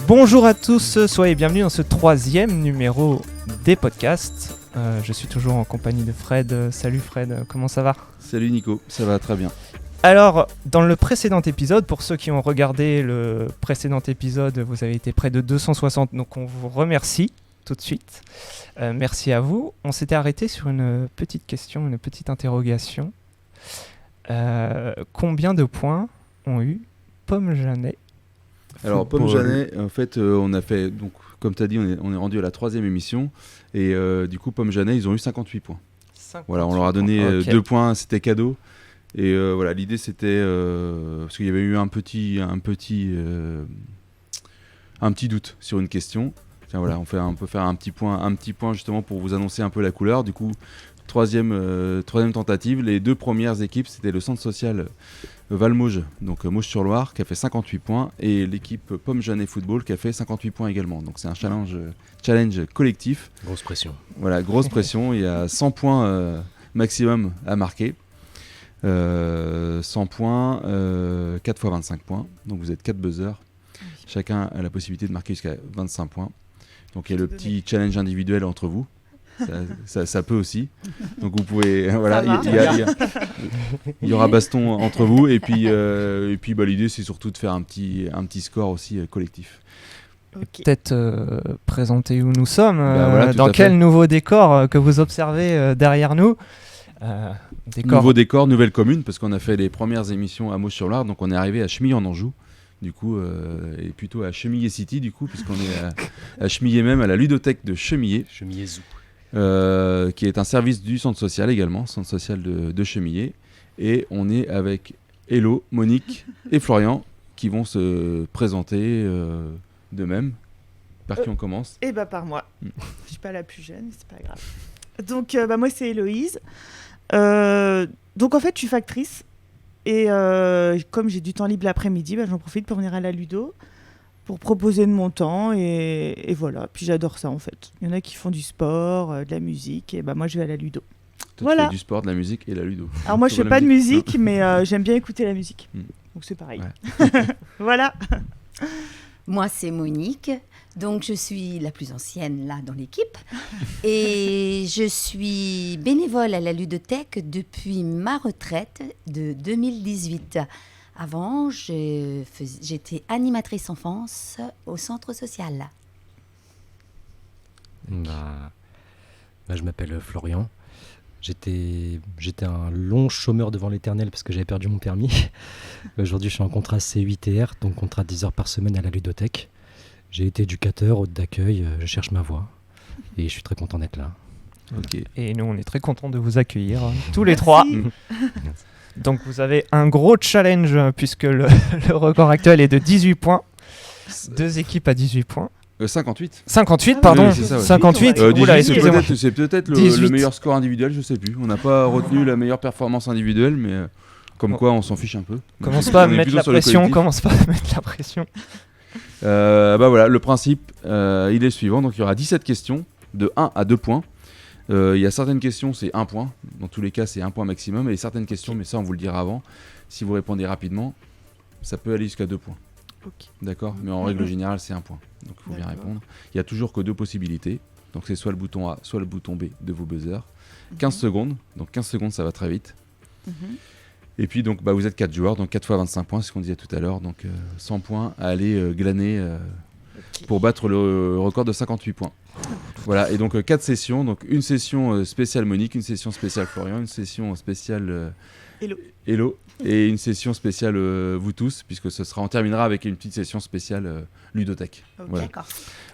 Bonjour à tous, soyez bienvenus dans ce 3e numéro des podcasts. Je suis toujours en compagnie de Fred. Salut Fred, comment ça va ? Salut Nico, ça va très bien. Alors, dans le précédent épisode, pour ceux qui ont regardé le précédent épisode, vous avez été près de 260, donc on vous remercie tout de suite. Merci à vous. On s'était arrêté sur une petite question, une petite interrogation. Combien de points ont eu Pomme Janet ? Alors Pomme Janet, en fait, on a fait, donc comme tu as dit, on est rendu à la 3e émission, et du coup Pomme Janet, ils ont eu 58 points. 58 voilà, on leur a donné 2 points, c'était cadeau. Et voilà, l'idée c'était, parce qu'il y avait eu un petit doute sur une question. Tiens, voilà, on peut faire un petit point justement pour vous annoncer un peu la couleur. Du coup, troisième tentative. Les 2 premières équipes, c'était le centre social Valmauge, donc Mauges-sur-Loire, qui a fait 58 points, et l'équipe Pomme Janet Football qui a fait 58 points également. Donc c'est un challenge collectif. Grosse pression. Voilà, grosse pression. Il y a 100 points maximum à marquer. 100 points, 4 fois 25 points. Donc vous êtes 4 buzzers. Chacun a la possibilité de marquer jusqu'à 25 points. Donc il y a le petit challenge individuel entre vous. Ça peut aussi. Donc vous pouvez, voilà, il y aura baston entre vous, et puis l'idée c'est surtout de faire un petit score aussi collectif. Okay. Peut-être présenter où nous sommes, voilà, dans quel nouveau décor que vous observez derrière nous. Nouveau décor, nouvelle commune, parce qu'on a fait les premières émissions à Mauges-sur-Loire, donc on est arrivé à Chemillé en Anjou. Du coup, et plutôt à Chemillé City, du coup, puisqu'on est à Chemillé même, à la ludothèque de Chemillé. Chemillé Zoo. Qui est un service du centre social également, centre social de Chemillé. Et on est avec Hello, Monique et Florian qui vont se présenter d'eux-mêmes. Par qui on commence ? Par moi. Je suis pas la plus jeune, c'est pas grave. Donc moi c'est Héloïse. Donc en fait je suis factrice. Et comme j'ai du temps libre l'après-midi, j'en profite pour venir à la ludo, pour proposer de mon temps, et voilà. Puis j'adore ça en fait. Il y en a qui font du sport, de la musique, et moi je vais à la ludo. Toi, voilà. Tu fais du sport, de la musique et la ludo. Alors moi je fais pas de musique, mais j'aime bien écouter la musique. Donc c'est pareil. Ouais. Voilà. Moi c'est Monique, donc je suis la plus ancienne là dans l'équipe, et je suis bénévole à la ludothèque depuis ma retraite de 2018. Avant, j'étais animatrice enfance au centre social. Je m'appelle Florian. J'étais un long chômeur devant l'éternel parce que j'avais perdu mon permis. Aujourd'hui, je suis en contrat C8R, donc contrat 10 heures par semaine à la ludothèque. J'ai été éducateur, hôte d'accueil, je cherche ma voie et je suis très content d'être là. Okay. Et nous, on est très contents de vous accueillir, tous les 3. Donc vous avez un gros challenge puisque le record actuel est de 18 points. 2 équipes à 18 points. 58. 58, pardon. Oui, ça, 58. 18, c'est peut-être le meilleur score individuel, je sais plus. On n'a pas retenu la meilleure performance individuelle, mais quoi, on s'en fiche un peu. Commence pas à mettre la pression. Voilà, le principe, il est le suivant. Donc il y aura 17 questions de 1 à 2 points. Il y a certaines questions, c'est 1 point. Dans tous les cas, c'est 1 point maximum. Et certaines questions, mais ça, on vous le dira avant. Si vous répondez rapidement, ça peut aller jusqu'à 2 points. Okay. D'accord ? Mais en règle générale, c'est 1 point. Donc, il faut bien répondre. Il n'y a toujours que 2 possibilités. Donc, c'est soit le bouton A, soit le bouton B de vos buzzers. 15 secondes. Donc, 15 secondes, ça va très vite. Et puis, donc, vous êtes 4 joueurs. Donc, 4 fois 25 points, c'est ce qu'on disait tout à l'heure. Donc, 100 points à aller glaner pour battre le record de 58 points. Voilà. Et donc, 4 sessions. Donc, une session spéciale Monique, une session spéciale Florian, une session spéciale Hello. Et une session spéciale vous tous, puisque on terminera avec une petite session spéciale ludothèque. Okay. Voilà. D'accord.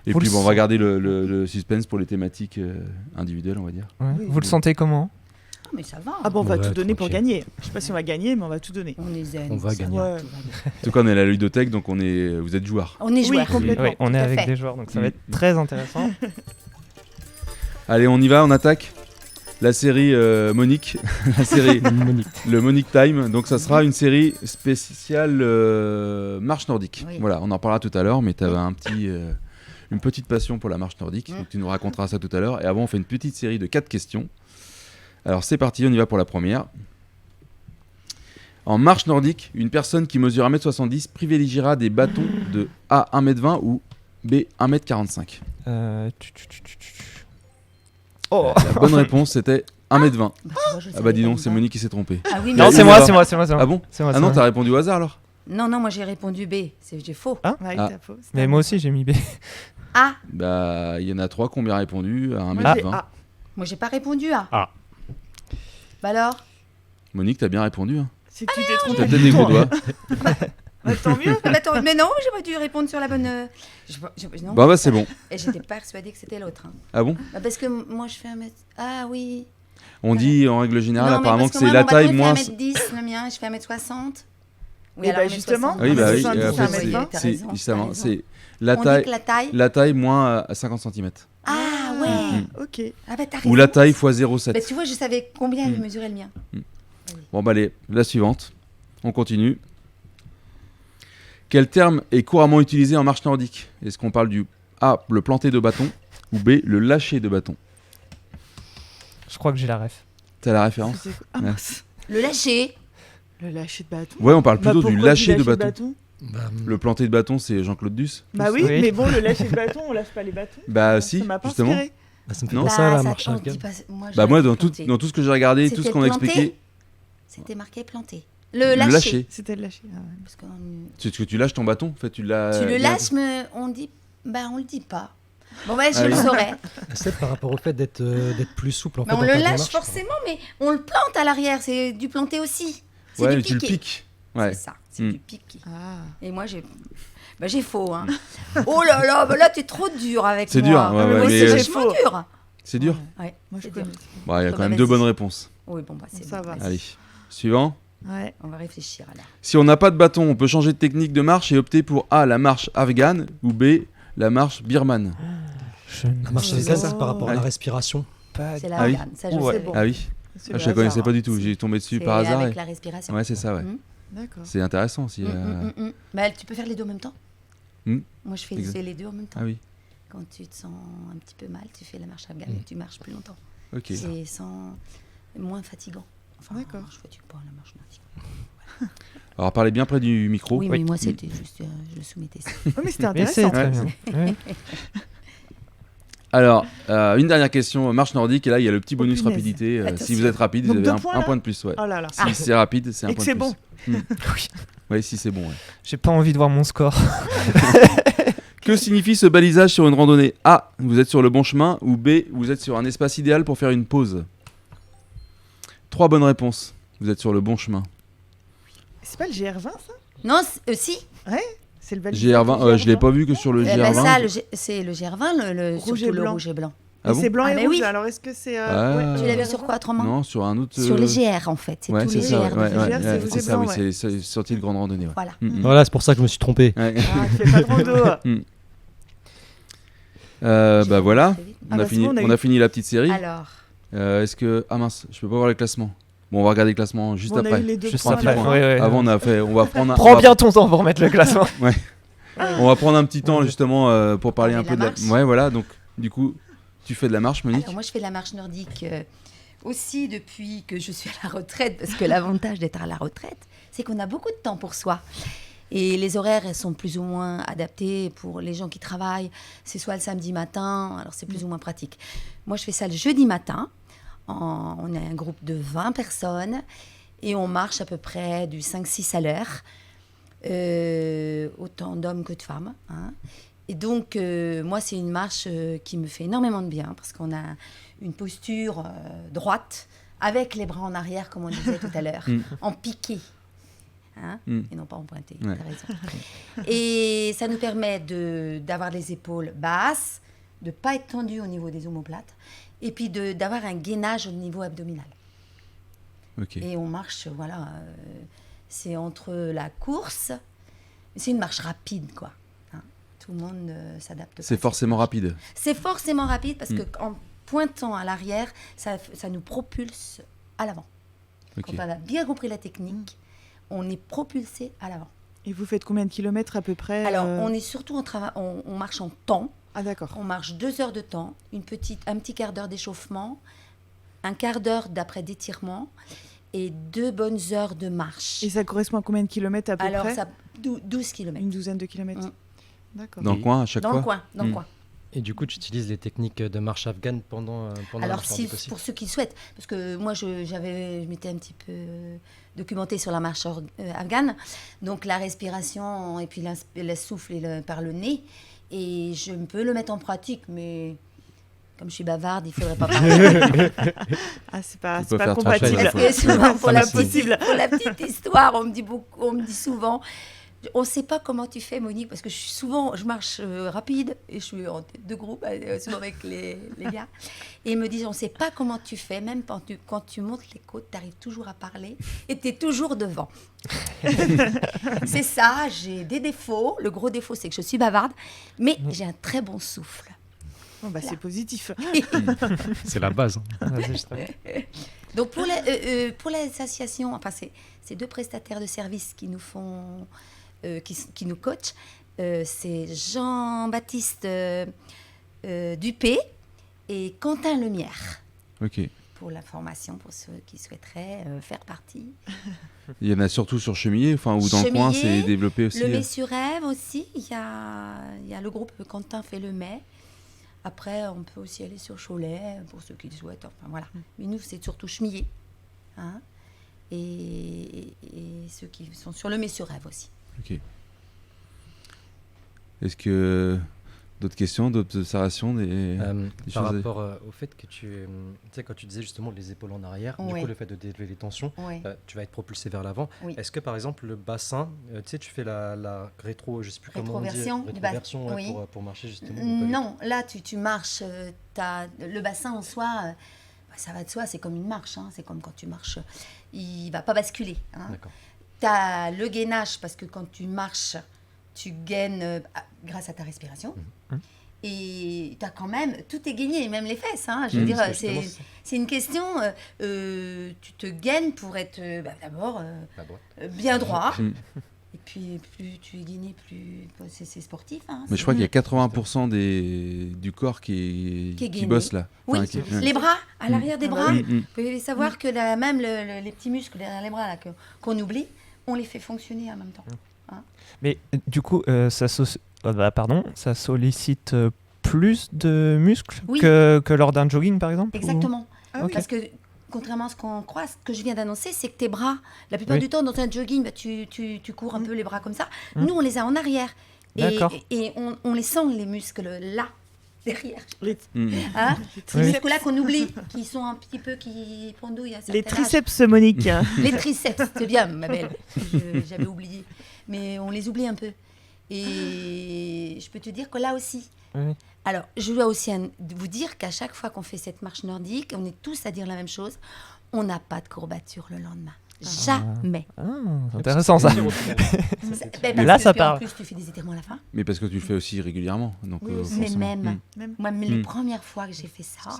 Et puis on va garder le suspense pour les thématiques individuelles, on va dire. Ouais. Vous le sentez comment ? Mais ça va. On va tout donner pour gagner. Je sais pas si on va gagner, mais on va tout donner. On est zen. On va gagner. Ouais. En tout cas, on est à la ludothèque, donc vous êtes joueurs. On est joueurs. Oui, complètement. Oui, on est avec des joueurs, donc ça va être très intéressant. Allez, on y va, on attaque. La série Monique, le Monique Time. Donc ça sera une série spéciale marche nordique. Oui. Voilà, on en parlera tout à l'heure, mais tu avais une petite passion pour la marche nordique. Donc tu nous raconteras ça tout à l'heure. Et avant, on fait une petite série de 4 questions. Alors c'est parti, on y va pour la première. En marche nordique, une personne qui mesure 1m70 privilégiera des bâtons de A 1m20 ou B, 1m45. Oh. La bonne réponse, c'était 1m20. Bah, tu vois, je le Ah bah savais dis pas donc, du c'est tout. Monique qui s'est trompée. Ah oui, Non, mais c'est moi, c'est moi, c'est moi. Ah bon? C'est moi, Ah c'est non, moi. t'as répondu au hasard alors? non, moi j'ai répondu B. J'ai faux. Ah. Ouais, Ah. t'as faux. C'était Mais un- moi aussi, j'ai mis B. A. Bah, il y en a 3 qui ont bien répondu à Moi, 1m20. j'ai A. Moi j'ai pas répondu A. A. Bah alors Monique, t'as bien répondu. Hein. C'est que tu t'es T'as trompé. peut-être des gros doigts. Bah, tant mieux. Ah, bah, attends, mais non, j'aurais dû répondre sur la bonne. Non, Bah, c'est bon. Et j'étais persuadée que c'était l'autre. Hein. Ah bon? Bah, parce que moi je fais 1 mètre. Ah oui. On dit en règle générale, Non, mais apparemment, parce que c'est moi, la mon bâton, taille il moins. fait 1m10, le mien, je fais 1m60. Oui, Et alors bah, justement. 1m60. Oui, bah oui. 70, Et après, c'est 1m20. T'as c'est raison, t'as justement, raison. c'est la taille moins à 50 cm. Ah ouais. Ok. Ah bah t'as raison. Ou la taille x 0,7. Bah, tu vois, je savais combien Mm. mesurait le mien. Bon, bah allez, la suivante. On continue. Quel terme est couramment utilisé en marche nordique? Est-ce qu'on parle du A, le planter de bâton, ou B, le lâcher de bâton? Je crois que j'ai la ref. T'as la référence? C'est quoi Ah mince. Le lâcher. Le lâcher de bâton. Ouais, on parle Bah, plutôt du pourquoi lâcher de bâton. Bah, Le planter de bâton, c'est Jean-Claude Duss. Bah oui, Oui. mais bon, le lâcher de bâton, on lâche pas les bâtons. Bah Ça si, m'a pas justement. inspiré. bah, ça me fait Non. penser à la ça, marche on arrière. dit pas- moi, Bah j'aurais moi, dit dans planter. tout ce que j'ai regardé, tout ce C'était qu'on a planter. expliqué, C'était marqué planter. Le le lâcher. lâcher. C'était le lâcher. Ah ouais. Parce que, C'est que tu lâches ton bâton, en fait, tu l'as. tu le lâches, mais on dit. Bah, on le dit pas. Bon, bah, je Ah le oui. saurais. C'est par rapport au fait d'être plus souple en fait. Mais on dans le ta lâche démarche. forcément, mais on le plante à l'arrière. C'est du planter aussi. C'est Ouais, du mais tu le piqué. piques. Ouais. C'est ça, c'est Mm. du piqué. Ah. Et moi, j'ai faux. Hein. Oh là là, bah là, t'es trop dur avec moi. C'est dur, ouais, Moi ouais, aussi, mais, c'est euh, vachement dur. C'est dur. Ouais, Moi, je c'est dur. connais. Bon, il y a Bah, quand même vas-y. 2 bonnes réponses. Oui, bon, bah, c'est Ça bon, va. vas-y. Allez. Suivant. Ouais. On va réfléchir alors. Si on n'a pas de bâton, on peut changer de technique de marche et opter pour A, la marche afghane, ou B, la marche birmane. La marche C'est afghane, ça. c'est par rapport à la Ouais. respiration. Pas C'est la Ah oui. organe, ça je Ouais. sais. Bon. Ah oui, C'est ah, le je la connaissais hasard, pas hein. du tout. J'ai tombé dessus C'est par hasard. avec et- la respiration. Ouais, c'est ça, ouais. Mhm. D'accord. C'est intéressant aussi. Bah, tu peux faire les deux en même temps. Mm. Moi, je fais Exact. les deux en même temps. Ah oui, Quand tu te sens un petit peu mal, tu fais la marche afghane Mm. et tu marches plus longtemps. ok. C'est moins fatigant. Enfin, D'accord. je fatigue pas la marche nordique. Alors parlez bien près du micro. Oui, Oui. mais moi, c'était juste, je le soumettais. Ouais, mais c'était Mais c'est intéressant. très bien. Ouais. Alors, une dernière question, marche nordique, et là il y a le petit bonus punaise. rapidité. Si Attention. vous êtes rapide, Donc vous deux avez points, un là point de plus. Ouais. Oh là là. Si c'est rapide, c'est un Et point que de c'est plus. bon. Oui. Oui, si c'est bon. Ouais. J'ai pas envie de voir mon score. Que signifie ce balisage sur une randonnée? A, vous êtes sur le bon chemin, ou B, vous êtes sur un espace idéal pour faire une pause? 3 bonnes réponses. Vous êtes sur le bon chemin. C'est pas le GR20, ça Non, si. C'est le balisage GR20, je l'ai pas vu que sur le Bah, GR20. ça, c'est le GR20, Rouge surtout et le blanc. rouge et blanc. Ah bon? C'est blanc Ah et bah rouge, oui. alors est-ce que c'est... Ah. Tu l'as vu sur quoi autrement? Non, sur un autre. Sur les GR, en fait. C'est Ouais, tous c'est les ça. GR. Ouais, les ouais, GR, ouais, c'est rouge c'est et ça, blanc, oui, c'est sorti de grande randonnée. Ouais. Voilà. Mm, mm. Voilà, c'est pour ça que je me suis trompé. Ouais. Ah, tu fais pas trop de dos. Bah voilà, Ah bah, c'est bon, on a fini la petite série. Alors, Est-ce que ah mince, je peux pas voir le classement. Bon, on va regarder le classement juste On a après. eu les deux Juste points, après. là. Ouais, ouais. Avant, on a fait, on va prendre. Prends bien ton temps pour remettre le classement. On va prendre un petit temps justement pour parler Parler un peu de de la la. marche. Ouais, voilà. Donc, du coup, tu fais de la marche, Monique. alors moi, je fais de la marche nordique aussi depuis que je suis à la retraite, parce que l'avantage d'être à la retraite, c'est qu'on a beaucoup de temps pour soi. Et les horaires, elles sont plus ou moins adaptés pour les gens qui travaillent. C'est soit le samedi matin, alors c'est plus ou moins pratique. Moi, je fais ça le jeudi matin. On est un groupe de 20 personnes et on marche à peu près du 5-6 à l'heure. Autant d'hommes que de femmes. Hein. Et donc, moi, c'est une marche qui me fait énormément de bien parce qu'on a une posture droite avec les bras en arrière, comme on disait tout à l'heure, en piqué. Hein, et non pas en pointé, Ouais. t'as raison. Et ça nous permet d'avoir les épaules basses, de ne pas être tendu au niveau des omoplates, et puis d'avoir un gainage au niveau abdominal. Ok. Et on marche, voilà, c'est entre la course, c'est une marche rapide, quoi. Hein. Tout le monde s'adapte. pas à C'est cette forcément marche. rapide. C'est forcément rapide parce qu'en pointant à l'arrière, ça nous propulse à l'avant. Ok. Quand on a bien compris la technique, on est propulsé à l'avant. Et vous faites combien de kilomètres à peu près Alors, on est surtout on marche en temps. Ah d'accord. On marche 2 heures de temps, un petit quart d'heure d'échauffement, un quart d'heure d'après d'étirement et 2 bonnes heures de marche. Et ça correspond à combien de kilomètres à peu Alors, près ça 12 km. Une douzaine de kilomètres. D'accord. Dans le coin à chaque Dans fois le coin, dans le coin. Et du coup, tu utilises les techniques de marche afghane pendant Alors, le si, nordique aussi. pour ceux qui le souhaitent, parce que moi, je m'étais un petit peu documentée sur la marche afghane, donc la respiration et puis le souffle par le nez, et je peux le mettre en pratique, mais comme je suis bavarde, il faudrait pas parler. Ah, c'est pas Tu peux faire compatible. trancher, Parce que souvent, pour la possible. petite histoire, on me dit souvent, on ne sait pas comment tu fais, Monique, parce que je marche rapide et je suis en tête de groupe, souvent avec les gars. Et ils me disent, on ne sait pas comment tu fais, même quand tu montes les côtes, tu arrives toujours à parler et tu es toujours devant. C'est ça, j'ai des défauts. Le gros défaut, c'est que je suis bavarde, mais j'ai un très bon souffle. Bon, bah, c'est positif. C'est la base. Hein. Vas-y, je t'arrête. Donc pour l'association, enfin c'est 2 prestataires de services qui nous font, qui nous coachent. C'est Jean-Baptiste Dupé et Quentin Lemierre. Ok. Pour la formation, pour ceux qui souhaiteraient faire partie. Il y en a surtout sur Chemillé, enfin, ou dans le coin, c'est développé aussi. Le Mai-sur-Ève aussi. Il y a le groupe Quentin fait le Mai. Après, on peut aussi aller sur Cholet, pour ceux qui le souhaitent. Enfin, voilà. Mais nous, c'est surtout Chemillé. Hein, et ceux qui sont sur le Mai-sur-Ève aussi. Ok. Est-ce que d'autres questions, d'autres observations Par rapport au fait que tu sais, quand tu disais justement les épaules en arrière, du coup, le fait de délever les tensions, tu vas être propulsé vers l'avant. Oui. Est-ce que par exemple, le bassin, tu sais, tu fais la rétro, je sais plus comment on dit, rétroversion pour marcher justement? Non, là, tu marches, le bassin en soi, ça va de soi, c'est comme une marche, hein, c'est comme quand tu marches, il ne va pas basculer. Hein. Tu as le gainage, parce que quand tu marches, tu gaines grâce à ta respiration. Et tu as quand même, tout est gainé, même les fesses. Hein, je veux dire, c'est une question, tu te gaines pour être d'abord bien droit. Et puis, plus tu es gainé, plus c'est sportif. Hein, mais je crois qu'il y a 80% du corps qui bosse là. Oui, enfin, les bras, à l'arrière des bras. Vous pouvez savoir que même les petits muscles derrière les bras là, qu'on oublie, on les fait fonctionner en même temps. Hein. Mais du coup, ça sollicite plus de muscles que lors d'un jogging, par exemple? Exactement. Parce que contrairement à ce qu'on croit, ce que je viens d'annoncer, c'est que tes bras, la plupart du temps, dans un jogging, tu cours un peu les bras comme ça. Nous, on les a en arrière. Et on les sent, les muscles, là, derrière. Hein, ces muscles-là qu'on oublie, qui sont un petit peu, qui pendouillent. Les triceps, Monique. Les triceps, c'est bien, ma belle. J'avais oublié. Mais on les oublie un peu. Et je peux te dire que là aussi. Alors, je dois aussi vous dire qu'à chaque fois qu'on fait cette marche nordique, on est tous à dire la même chose. On n'a pas de courbature le lendemain. Jamais. C'est intéressant ça. Là, ça parle. En plus, tu fais des étirements à la fin. Mais parce que tu le fais aussi régulièrement. Donc, mais même. Moi, les premières fois que j'ai fait ça,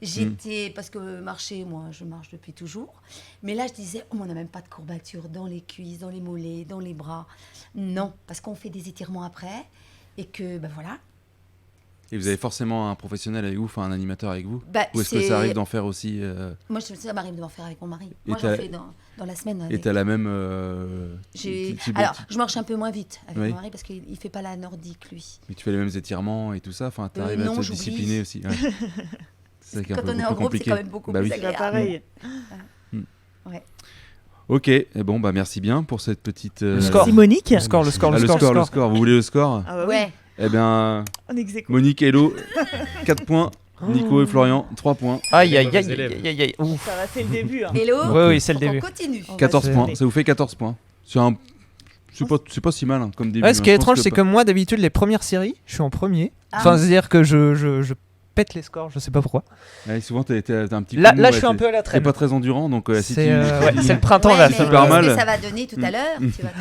j'étais... parce que marcher, moi, je marche depuis toujours. Mais là, je disais, on n'a même pas de courbature dans les cuisses, dans les mollets, dans les bras. Non, parce qu'on fait des étirements après. Et que, voilà. Et vous avez forcément un professionnel avec vous, enfin un animateur avec vous? Ou est-ce que ça arrive d'en faire aussi Moi, ça m'arrive d'en faire avec mon mari. Moi, j'en fais dans la semaine. Et tu as la même... Alors, je marche un peu moins vite avec mon mari parce qu'il ne fait pas la nordique, lui. Mais tu fais les mêmes étirements et tout ça? Enfin, tu arrives à te discipliner aussi. C'est ça qui est un peu on est en groupe, c'est quand même beaucoup plus agréable. C'est pareil. Ok, et bon, merci bien pour cette petite... score. Monique. Le score. Vous voulez le score? Ah bah oui. Eh bien, Monique et Hello, 4 points. Nico et Florian, 3 points. Aïe. Ça va, c'est le début. Hein. Hello, oui, c'est le début. On continue. 14 points, ça vous fait 14 points. C'est pas si mal hein, comme début. Ouais, ce qui est étrange, c'est que moi, d'habitude, les premières séries, je suis en premier. Enfin, c'est-à-dire que je pète les scores, je sais pas pourquoi. Ouais, souvent, t'as un petit peu. Là, je suis un peu à la traîne. T'es pas très endurant, donc si c'est le printemps là. C'est super mal. Ce que ça va donner tout à l'heure, tu vas te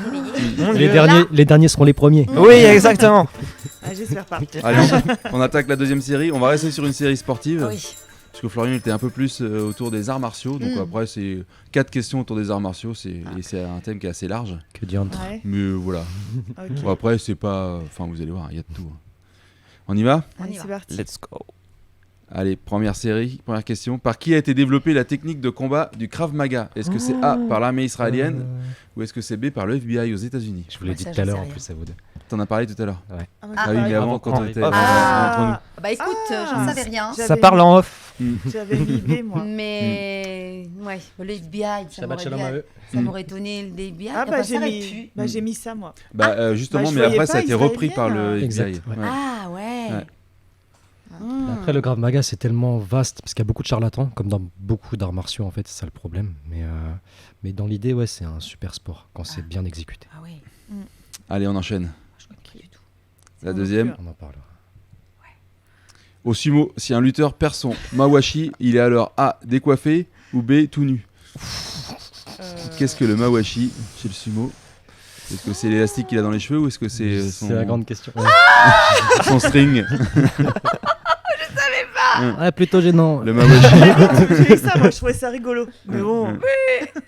réveiller. Les derniers seront les premiers. Oui, exactement. J'espère pas. Allez, on attaque la deuxième série. On va rester sur une série sportive. Oui. Parce que Florian était un peu plus autour des arts martiaux. Donc après, c'est 4 questions autour des arts martiaux. Et c'est un thème qui est assez large. Que diantre. Ouais. Mais voilà. Okay. Bon, après, c'est pas. Enfin, vous allez voir, il y a de tout. On y va? Allez, c'est parti. Let's go. Allez, première question. Par qui a été développée la technique de combat du Krav Maga? Est-ce que c'est A, par l'armée israélienne, ou est-ce que c'est B, par le FBI aux États-Unis? Je vous l'ai dit ça, tout à j'en l'heure sais en rien. plus à vous deux. T'en as parlé tout à l'heure. Ah, moi, Ah j'ai oui, pas- mais avant, avant quand qu'on on était arrive. entre nous. Bah écoute, j'en savais rien. J'avais Ça parle mis- en off. J'avais mis B, moi. Mais ouais, le FBI, Shabbat shalom à eux. ça m'aurait étonné le FBI. Ah, Eh bah, ben, j'ai ça aurait mis... pu. bah, j'ai mis ça, moi. Justement, Bah, je mais voyais après, ça a pas été repris par israélienne. le FBI. Exact, ouais. Ouais. Ah ouais. Ouais. Après, le Krav Maga, c'est tellement vaste, parce qu'il y a beaucoup de charlatans, comme dans beaucoup d'arts martiaux, en fait, c'est ça le problème. Mais dans l'idée, ouais, c'est un super sport, quand c'est bien exécuté. Ah ouais. Allez, on enchaîne. Je connais pas du tout. La deuxième. On en parlera. Au sumo, si un lutteur perd son mawashi, il est alors A, décoiffé, ou B, tout nu. Qu'est-ce que le mawashi chez le sumo? Est-ce que c'est l'élastique qu'il a dans les cheveux, ou est-ce que c'est C'est la grande question. son string? Ouais, plutôt gênant. Le mawashi, J'ai eu ça, moi, je trouvais ça rigolo. Mais bon...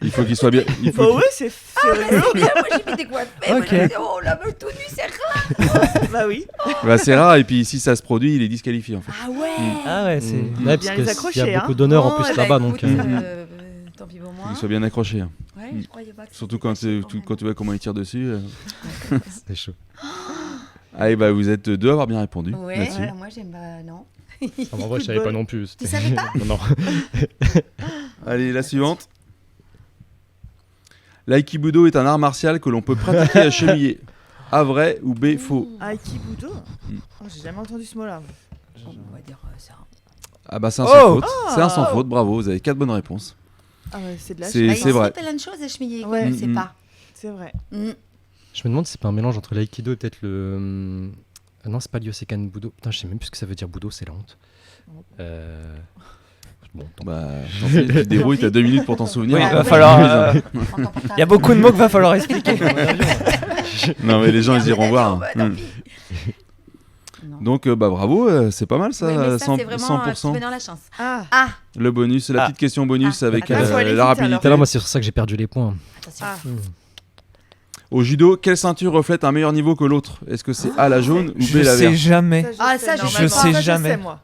il faut qu'il soit bien. Il faut Bah qu'il- ouais, c'est rigolo. C'est bien, moi j'ai mis des coiffés. Ok. Moi, oh la meuf tout nu, c'est rare. Bah oui. Bah, c'est rare, et puis si ça se produit, il est disqualifié en fait. Ah ouais. Ah ouais, c'est. Ouais, parce Bien que les il y accrocher, a beaucoup hein. d'honneur en Bon, plus eh ben, là-bas, écoute, donc. tant pis pour Il faut moi. qu'il soit bien accroché. Hein. Ouais, je croyais pas que Surtout c'était quand, caché, quand tu vois comment il tire dessus. C'est chaud. Allez, bah vous êtes deux à avoir bien répondu Ouais, là-dessus. ouais, moi j'aime pas, non. En vrai, je savais pas non plus. Tu savais pas? Non, non. Allez, la suivante. L'aïkibudo est un art martial que l'on peut pratiquer à chemillé. A vrai ou B faux? Aikibudo Oh, j'ai jamais entendu ce mot-là. Bon, on va dire ça. Ah bah c'est un Oh sans faute. C'est un sans faute, bravo, vous avez 4 bonnes réponses. Ah ouais, c'est de la C'est- Bah, chance. il vrai. sait plein de choses, Chemillé, Ouais. qu'on ne sait Mm, pas. C'est vrai. Mm. Je me demande si c'est pas un mélange entre l'aïkido et peut-être le. Non, c'est pas l'Yosekan Budo. Putain, je sais même plus ce que ça veut dire Budo, c'est la honte. Bon, tant pis. Bah, t'en fais, tu te débrouilles, t'as 2 minutes pour t'en souvenir. Oui, Ah, va oui. falloir. Prends ton portable. Il y a beaucoup de mots qu'il va falloir expliquer. Non mais les gens ils iront Bah, voir. tant Mm. pis. Non. Donc bah bravo, c'est pas mal ça, Oui, mais ça, 100%. c'est vraiment un petit bonheur la chance. Ah, Ah, Le bonus, la Ah. petite question bonus Ah. avec Attends, faut aller vite, la alors. Tout rapidité. à l'heure, moi, c'est sur ça que j'ai perdu les points. attention. ah. Au judo, quelle ceinture reflète un meilleur niveau que l'autre? Est-ce que c'est A la jaune ou B Je la sais verte? jamais. Ah, ça, je normalement. sais Ça, jamais. Je sais, moi.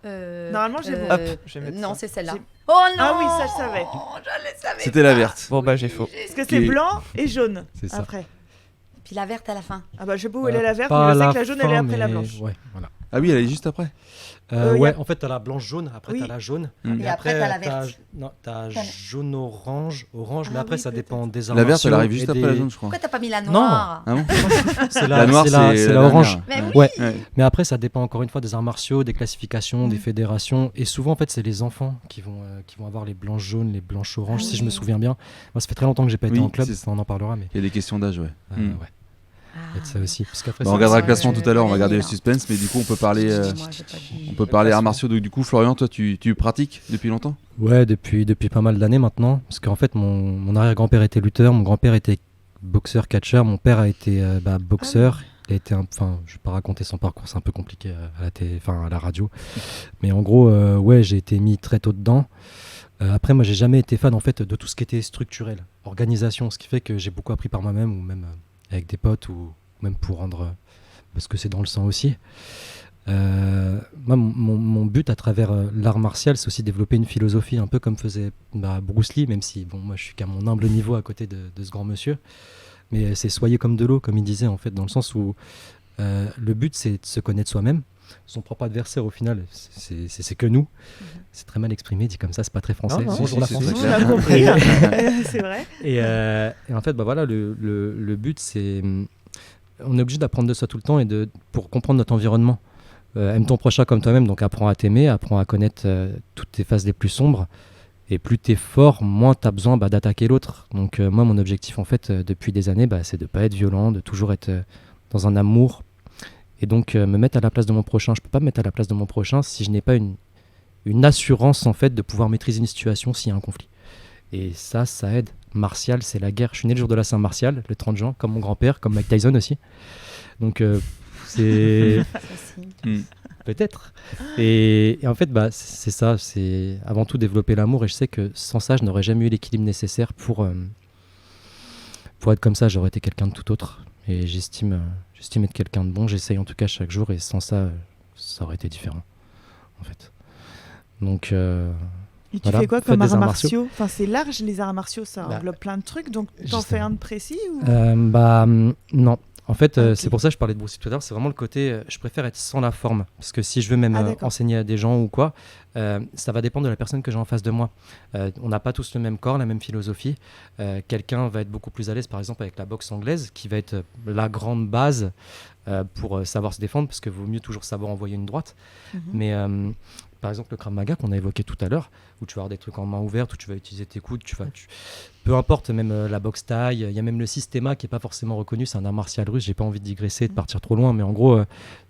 Normalement, j'ai bon. Hop, je vais mettre Non, ça. c'est celle-là. J'ai- Oh non. Ah oui, ça, je savais. Je le savais. C'était la verte. Bon bah j'ai faux. Parce que Qui est- c'est blanc et jaune. C'est ça. Après. Puis la verte à la fin. Ah bah je sais pas où elle est la verte, Pas mais je sais à que la jaune elle est fin, après la mais- blanche. Ouais, voilà. Ah oui, elle est juste après. y Ouais, a- en fait, t'as la blanche-jaune, après Oui. t'as la jaune. Mm. Et après, t'as la verte. Non, t'as T'as la- jaune-orange, orange, mais Ah après, oui, ça peut-être. dépend des arts La verte, elle martiaux arrive juste et après des- la jaune, je crois. Pourquoi t'as pas mis la Non. noire? Ah bon? C'est La noire, c'est la orange. Mais oui. Ouais, Ouais. mais après, ça dépend encore une fois des arts martiaux, des classifications, des Mm. fédérations. Et souvent, en fait, c'est les enfants qui vont avoir les blanches jaunes, les blanches oranges, Ah si je me oui. souviens bien. Moi, ça fait très longtemps que j'ai pas été Oui, en club, c'est- on en parlera, mais Il y a des questions d'âge, ouais. ouais. Mm. Il y a de ça aussi. Parce qu'après, Bah, on ça- regardera le Ouais, classement ouais, tout à l'heure, on va ouais, garder le ouais. suspense, mais du coup on peut parler, Moi, j'ai pas dit. on peut parler arts martiaux. Donc, du coup, Florian, toi tu pratiques depuis longtemps? Ouais, depuis pas mal d'années maintenant. Parce qu'en fait, mon arrière-grand-père était lutteur, mon grand-père était boxeur, catcheur, mon père a été boxeur. Il a été enfin, je vais pas raconter son parcours, c'est un peu compliqué à la radio. Mais en gros, ouais, j'ai été mis très tôt dedans. Après, moi, j'ai jamais été fan en fait de tout ce qui était structurel, organisation, ce qui fait que j'ai beaucoup appris par moi-même ou même avec des potes ou même pour rendre, parce que c'est dans le sang aussi. Moi, mon but à travers l'art martial, c'est aussi développer une philosophie, un peu comme faisait Bruce Lee, même si bon, moi je suis qu'à mon humble niveau à côté de ce grand monsieur. Mais c'est soyez comme de l'eau, comme il disait, en fait, dans le sens où le but c'est de se connaître soi-même. Son propre adversaire, au final, c'est que nous. C'est très mal exprimé, dit comme ça, c'est pas très français. Non, non, Bonjour la c'est France. très On clair. a compris. C'est vrai. Et en fait, voilà, le but, c'est. On est obligé d'apprendre de ça tout le temps et pour comprendre notre environnement. Aime ton prochain comme toi-même, donc apprends à t'aimer, apprends à connaître toutes tes phases les plus sombres. Et plus t'es fort, moins t'as besoin d'attaquer l'autre. Donc moi, mon objectif, en fait, depuis des années, c'est de pas être violent, de toujours être dans un amour. Et donc, me mettre à la place de mon prochain. Je peux pas me mettre à la place de mon prochain si je n'ai pas une assurance, en fait, de pouvoir maîtriser une situation s'il y a un conflit. Et ça aide. Martial, c'est la guerre. Je suis né le jour de la Saint-Martial, le 30 juin, comme mon grand-père, comme Mike Tyson aussi. Donc, c'est... Ça, si. Mm. Peut-être. Et en fait, c'est ça. C'est avant tout développer l'amour. Et je sais que sans ça, je n'aurais jamais eu l'équilibre nécessaire pour être comme ça. J'aurais été quelqu'un de tout autre. Et j'estime être quelqu'un de bon. J'essaye en tout cas chaque jour. Et sans ça, ça aurait été différent, en fait. Donc, Et tu voilà, fais quoi faites comme des arts arts martiaux? Enfin, c'est large, les arts martiaux, ça Bah, englobe plein de trucs. Donc, t'en justement. fais un de précis ou... Non. En fait, Ah, ok. c'est pour ça que je parlais de Bruce Lee tout à l'heure. C'est vraiment le côté, je préfère être sans la forme. Parce que si je veux même Ah, d'accord. enseigner à des gens ou quoi, ça va dépendre de la personne que j'ai en face de moi. On n'a pas tous le même corps, la même philosophie. Quelqu'un va être beaucoup plus à l'aise, par exemple, avec la boxe anglaise, qui va être la grande base pour savoir se défendre, parce qu'il vaut mieux toujours savoir envoyer une droite. Mhm. Mais par exemple, le Krav Maga qu'on a évoqué tout à l'heure, où tu vas avoir des trucs en main ouverte, où tu vas utiliser tes coudes, peu importe, même la boxe taille, il y a même le systéma qui n'est pas forcément reconnu, c'est un art martial russe, j'ai pas envie de digresser, de partir trop loin, mais en gros,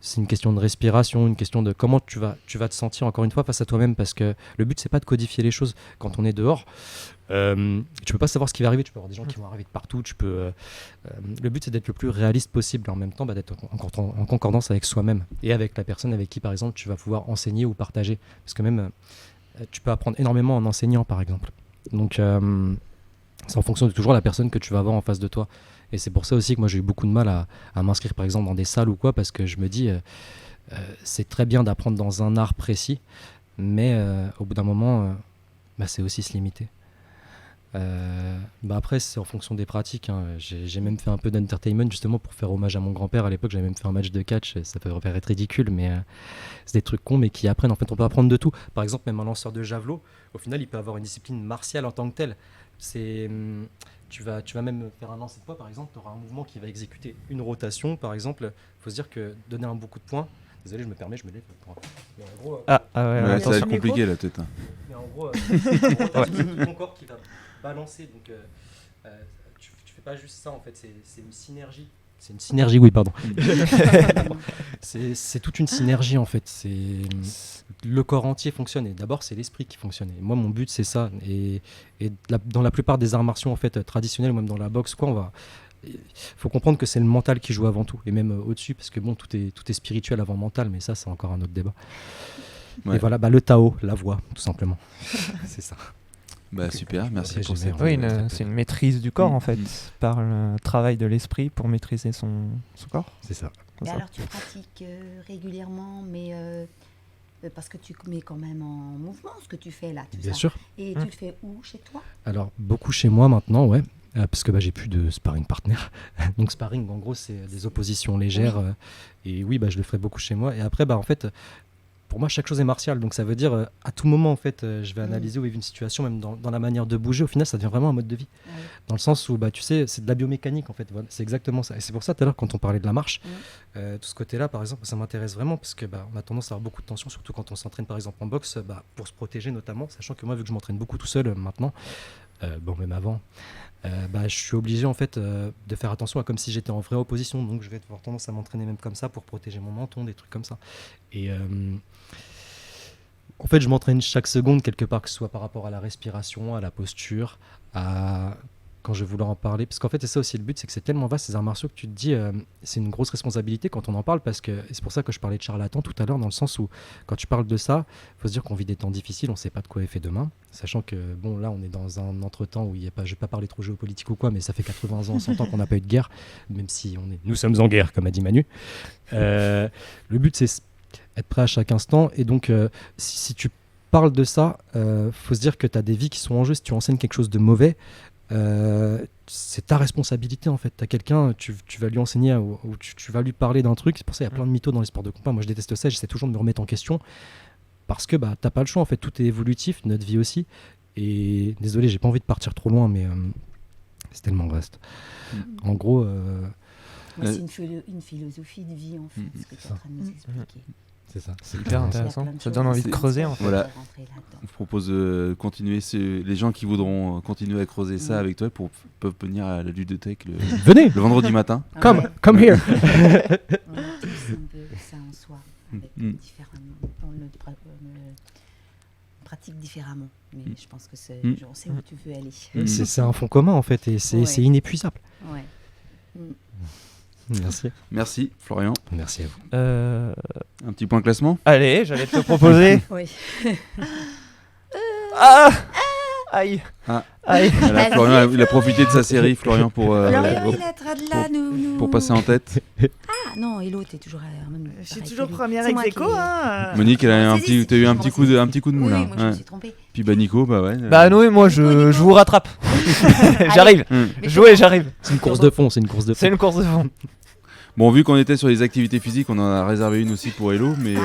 c'est une question de respiration, une question de comment tu vas te sentir encore une fois face à toi-même, parce que le but, c'est pas de codifier les choses. Quand on est dehors, tu peux pas savoir ce qui va arriver, tu peux avoir des gens qui vont arriver de partout, le but, c'est d'être le plus réaliste possible, et en même temps, d'être en concordance avec soi-même, et avec la personne avec qui, par exemple, tu vas pouvoir enseigner ou partager, parce que même, tu peux apprendre énormément en enseignant, par exemple. Donc, c'est en fonction de toujours la personne que tu vas avoir en face de toi. Et c'est pour ça aussi que moi j'ai eu beaucoup de mal à m'inscrire par exemple dans des salles ou quoi, parce que je me dis c'est très bien d'apprendre dans un art précis, mais au bout d'un moment c'est aussi se limiter. Après c'est en fonction des pratiques, hein. J'ai même fait un peu d'entertainment justement pour faire hommage à mon grand-père. À l'époque j'avais même fait un match de catch, ça peut paraître ridicule, mais c'est des trucs cons mais qui apprennent. En fait on peut apprendre de tout. Par exemple même un lanceur de javelot, au final il peut avoir une discipline martiale en tant que telle. Tu vas même faire un lancer de poids par exemple, tu auras un mouvement qui va exécuter une rotation par exemple. Il faut se dire que donner un beaucoup de points, désolé je me permets, je me lève mais en gros, ouais, Ouais, ça va attention. être compliqué la tête. mais en gros c'est ton corps qui va balancer, donc tu fais pas juste ça en fait, c'est une synergie. C'est une synergie, oui, pardon. c'est toute une synergie en fait. Le corps entier fonctionne. Et d'abord, c'est l'esprit qui fonctionne. Et moi, mon but, c'est ça. Et dans la plupart des arts martiaux en fait traditionnels, ou même dans la boxe, il faut comprendre que c'est le mental qui joue avant tout, et même au-dessus, parce que bon, tout est spirituel avant mental, mais ça, c'est encore un autre débat. Ouais. Et voilà, le Tao, la voix, tout simplement. C'est ça. Super, merci Ouais, pour j'ai cette... Oui, c'est une maîtrise du corps en fait, par le travail de l'esprit pour maîtriser son corps. C'est ça. Comme Et ça. alors tu pratiques régulièrement, mais parce que tu mets quand même en mouvement ce que tu fais là, tout Bien ça. sûr. Et tu le fais où, chez toi? Alors, beaucoup chez moi maintenant, ouais. Parce que j'ai plus de sparring partner. Donc sparring, en gros, c'est des oppositions légères. Et oui, je le ferai beaucoup chez moi. Et après, en fait, pour moi, chaque chose est martiale. Donc ça veut dire, à tout moment, en fait, je vais analyser ou vivre une situation, même dans la manière de bouger. Au final, ça devient vraiment un mode de vie. Ouais. Dans le sens où, tu sais, c'est de la biomécanique, en fait. Voilà, c'est exactement ça. Et c'est pour ça, tout à l'heure, quand on parlait de la marche, tout ce côté-là, par exemple, ça m'intéresse vraiment, parce que on a tendance à avoir beaucoup de tension, surtout quand on s'entraîne, par exemple, en boxe, pour se protéger notamment, sachant que moi, vu que je m'entraîne beaucoup tout seul maintenant, même avant, je suis obligé en fait de faire attention à comme si j'étais en vraie opposition, donc je vais avoir tendance à m'entraîner même comme ça pour protéger mon menton, des trucs comme ça. Et en fait je m'entraîne chaque seconde quelque part, que ce soit par rapport à la respiration, à la posture, quand je vais vouloir en parler, parce qu'en fait c'est ça aussi le but, c'est que c'est tellement vaste ces arts martiaux que tu te dis c'est une grosse responsabilité quand on en parle, parce que et c'est pour ça que je parlais de charlatan tout à l'heure, dans le sens où quand tu parles de ça, il faut se dire qu'on vit des temps difficiles, on ne sait pas de quoi est fait demain, sachant que bon là on est dans un entre-temps où il y a pas, je vais pas parler trop géopolitique ou quoi, mais ça fait 80 ans, 100 ans qu'on n'a pas eu de guerre, même si nous sommes en guerre comme a dit Manu. Le but c'est être prêt à chaque instant, et donc si tu parles de ça, faut se dire que tu as des vies qui sont en jeu. Si tu enseignes quelque chose de mauvais, c'est ta responsabilité en fait. Tu as quelqu'un, tu vas lui enseigner ou tu vas lui parler d'un truc. C'est pour ça qu'il y a plein de mythos dans les sports de combat. Moi je déteste ça, j'essaie toujours de me remettre en question, parce que t'as pas le choix en fait, tout est évolutif, notre vie aussi. Et désolé, j'ai pas envie de partir trop loin, mais c'est tellement vaste. En gros Moi, c'est une philosophie de vie en fait, ce que tu es en train de nous expliquer. c'est ça. C'est hyper intéressant. Il y a plein de Ça choses donne envie de qui creuser sont en fait. Voilà. rentrées là-dedans. On propose de continuer, les gens qui voudront continuer à creuser ça avec toi peuvent venir à la ludothèque Venez, le vendredi matin. come Ouais. here. On a tous un peu ça en soi, avec différemment. On le pratique différemment, mais je pense que on sait où tu veux aller. C'est un fond commun en fait, et c'est inépuisable. Ouais. Merci. Merci Florian. Merci à vous. Un petit point classement. Allez, j'allais te proposer. Oui. Aïe. Ah. Aïe. Voilà, Florian, il a profité de sa série, Florian, pour Florian, il est de là, nous. passer en tête. Ah non, Hello, t'es toujours. Je suis toujours première ex aequo. Monique, elle a t'as eu un petit coup de moulin. Oui, moi je me suis trompée. Puis Nico, ouais. Bah non, moi je vous rattrape. J'arrive. Jouez, j'arrive. C'est une course de fond, C'est une course de fond. Bon, vu qu'on était sur les activités physiques, on en a réservé une aussi pour Hello, mais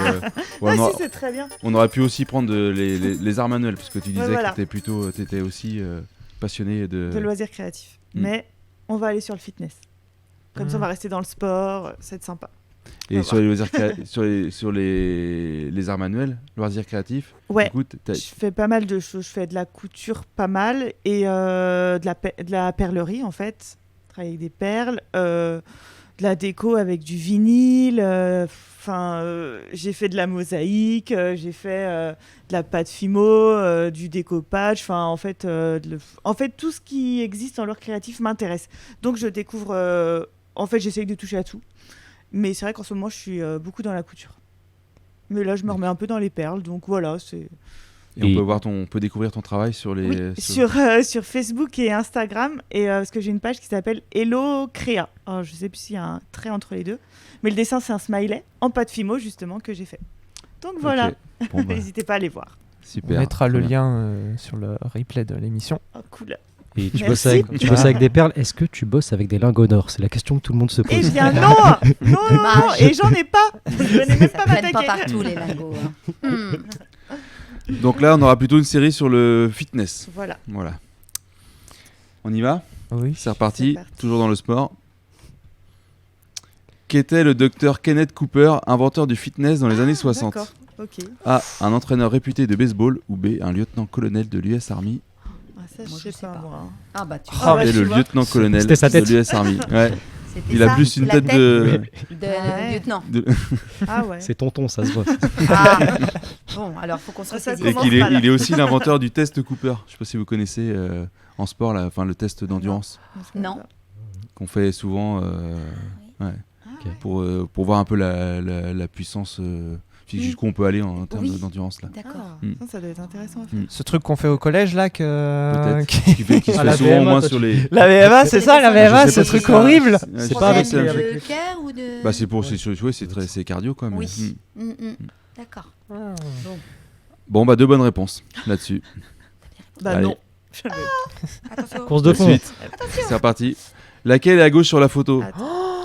C'est très bien. on aurait pu aussi prendre les arts manuels, parce que tu disais voilà. que t'étais aussi passionné de loisirs créatifs. Mais on va aller sur le fitness. Comme ça, on va rester dans le sport, c'est sympa. Et sur les loisirs sur les arts manuels, loisirs créatifs. Ouais. Écoute, Je fais pas mal de choses. Je fais de la couture pas mal et de la perlerie en fait. Je travaille avec des perles, de la déco avec du vinyle. J'ai fait de la mosaïque, j'ai fait de la pâte fimo, du découpage. En fait, tout ce qui existe en l'art créatif m'intéresse. Donc je découvre. En fait, j'essaye de toucher à tout. Mais c'est vrai qu'en ce moment, je suis beaucoup dans la couture. Mais là, je me remets un peu dans les perles, donc voilà, c'est... Et on peut découvrir ton travail sur les... sur Facebook et Instagram, et parce que j'ai une page qui s'appelle Hello Créa. Alors, je sais plus s'il y a un trait entre les deux, mais le dessin, c'est un smiley en pâte fimo, justement, que j'ai fait. Donc voilà, Bon, n'hésitez pas à aller voir. Super. On mettra le lien sur le replay de l'émission. Oh, cool. Et tu bosses avec des perles. Est-ce que tu bosses avec des lingots d'or? C'est la question que tout le monde se pose. Eh bien non, et j'en ai pas. Je n'ai même pas Prennent pas m'attaquer. partout les lingots. Donc là, on aura plutôt une série sur le fitness. Voilà. On y va? Oui. C'est reparti, toujours dans le sport. Qu'était le docteur Kenneth Cooper, inventeur du fitness dans les années 60? D'accord, ok. A. Un entraîneur réputé de baseball. Ou B. Un lieutenant-colonel de l'US Army. Ça, je sais pas, moi. Ah bah tu Ah, bah, Et tu le vois. lieutenant-colonel C'était sa de tête. l'US Army. Ouais. C'était Il a ça, plus une la tête de... de lieutenant. Ah ouais. C'est tonton, ça se voit. Ah. Bon, alors faut qu'on se Ça ressaisisse. Et commence qu'il est, mal. il est aussi l'inventeur du test Cooper. Je sais pas si vous connaissez en sport, le test d'endurance Non. qu'on fait souvent pour voir un peu la puissance jusqu'où on peut aller en termes Oui. d'endurance là. D'accord. Ça doit être intéressant à faire. Ce truc qu'on fait au collège là Peut-être. qui- Qui se Ah, fait la souvent au VMA, moins toi, sur tu- les. La VMA, c'est ça, la VMA, Je sais ce pas si truc c'est horrible. C'est pas avec Problème les- de cœur ou de... Bah c'est pour c'est cardio quoi. Mais... Oui. D'accord. Bon bah 2 bonnes réponses là-dessus. Bah Allez. non. Attention. Course de fond. Suite. C'est reparti. Laquelle est à gauche sur la photo?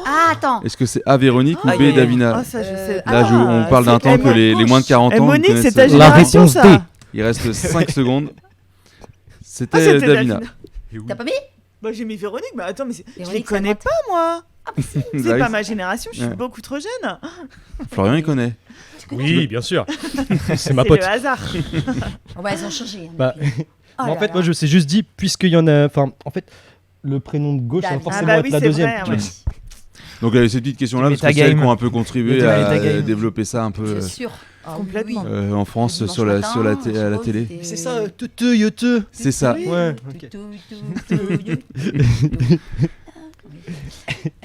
Ah, attends. Est-ce que c'est A Véronique ou Ah, B oui. Davina? Ah, ça, je sais pas. Là on parle d'un temps que les moins de 40 ans. Monique, connaissent- c'est ta La génération, réponse ça. D. Il reste 5 secondes. Ah, C'était Davina. T'as pas mis Bah, j'ai mis Véronique, mais attends, mais je les Véronique, connais c'est pas, moi. C'est Bah pas oui. ma génération, je suis Ouais. beaucoup trop jeune. Florian il connaît. Oui, bien sûr. C'est ma C'est pote. le hasard. Oh, bah, ils ont changé. hein, Bah, depuis. Oh Mais en là fait, là. moi, je me suis juste dit, puisqu'il y en a. Enfin, en fait, le prénom de gauche, ça va David. forcément Ah bah être oui, la c'est deuxième. vrai, tu ouais. vois. Donc ces petites questions-là, Du parce que c'est elles metagame. qui ont un peu contribué Du à metagame. développer ça un peu Bien sûr. Ah, oui, Complètement. oui. en France Dimanche à matin, la je télé. suppose, C'est ça, te. C'est ça. Oui. Ouais.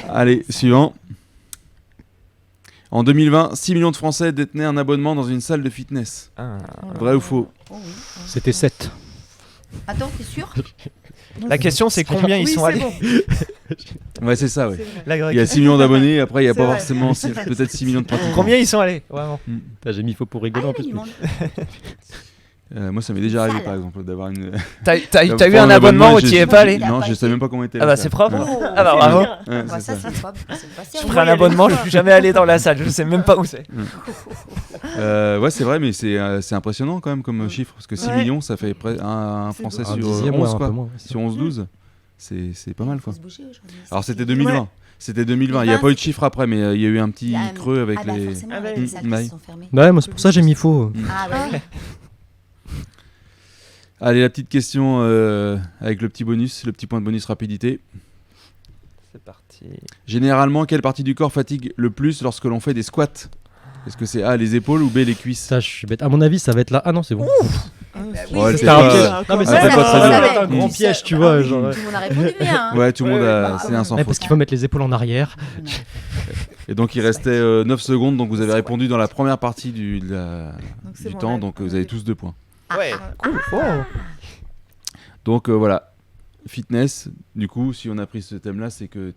Allez, suivant. En 2020, 6 millions de Français détenaient un abonnement dans une salle de fitness. Ah. Vrai ou faux? Oh oui. C'était 7. Attends, t'es sûr? La question c'est combien ils Oui, sont c'est allés. bon. Ouais, c'est ça, ouais. C'est vrai. La Il y a 6 millions d'abonnés, après il n'y a C'est pas vrai. forcément peut-être 6 millions de pratiquants. Combien ils sont allés vraiment. J'ai mis faux pour rigoler en plus. il demande. Moi, ça m'est déjà arrivé Salle. par exemple d'avoir une. T'as eu Prendre un abonnement où je- tu y es pas allé. Non, je sais même pas comment était. Ah la bah salle. c'est propre. Ouais. Ah bah bravo. Ouais, Bah, c'est ça, c'est pas Je sérieux. prends un abonnement, je suis jamais allé dans la salle, je sais même pas où c'est. Ouais, c'est vrai, mais c'est impressionnant quand même comme chiffre, parce que 6 Ouais. millions, ça fait un C'est Français Un sur dixième, 11, ouais, un quoi. peu moins. Sur 11-12, c'est pas mal, Faut quoi. se bouger aujourd'hui. Alors c'était 2020. Ouais. C'était 2020. Il n'y a pas eu de chiffre après, mais il y a eu un petit Ah, creux avec ah bah, les. forcément, Ah bah, avec oui. les salles qui Ouais. se sont fermées. Ouais, moi, c'est pour ça que j'ai mis faux. Ah bah oui. Allez, la petite question avec le petit bonus, le petit point de bonus rapidité. C'est parti. Généralement, quelle partie du corps fatigue le plus lorsque l'on fait des squats? Est-ce que c'est A, les épaules ou B, les cuisses? Ça, je suis bête. À mon avis, ça va être là. Ah non, c'est bon. Bah Ouais, oui, c'est C'était un pas- piège. Ah, Non, mais ça ça fait va pas être très bien. un grand Oui, piège, ça- tu vois. ah oui, Genre, tout le monde a répondu bien. Ouais, tout le monde a. bah, C'est un sans ouais, faute. parce qu'il faut mettre les épaules en arrière. Et donc il restait 9 secondes, donc vous avez répondu dans la première partie du Donc, c'est bon, temps, là. donc vous avez tous 2 points. Ouais. Oh. Donc voilà, fitness, du coup, si on a pris ce thème-là, c'est que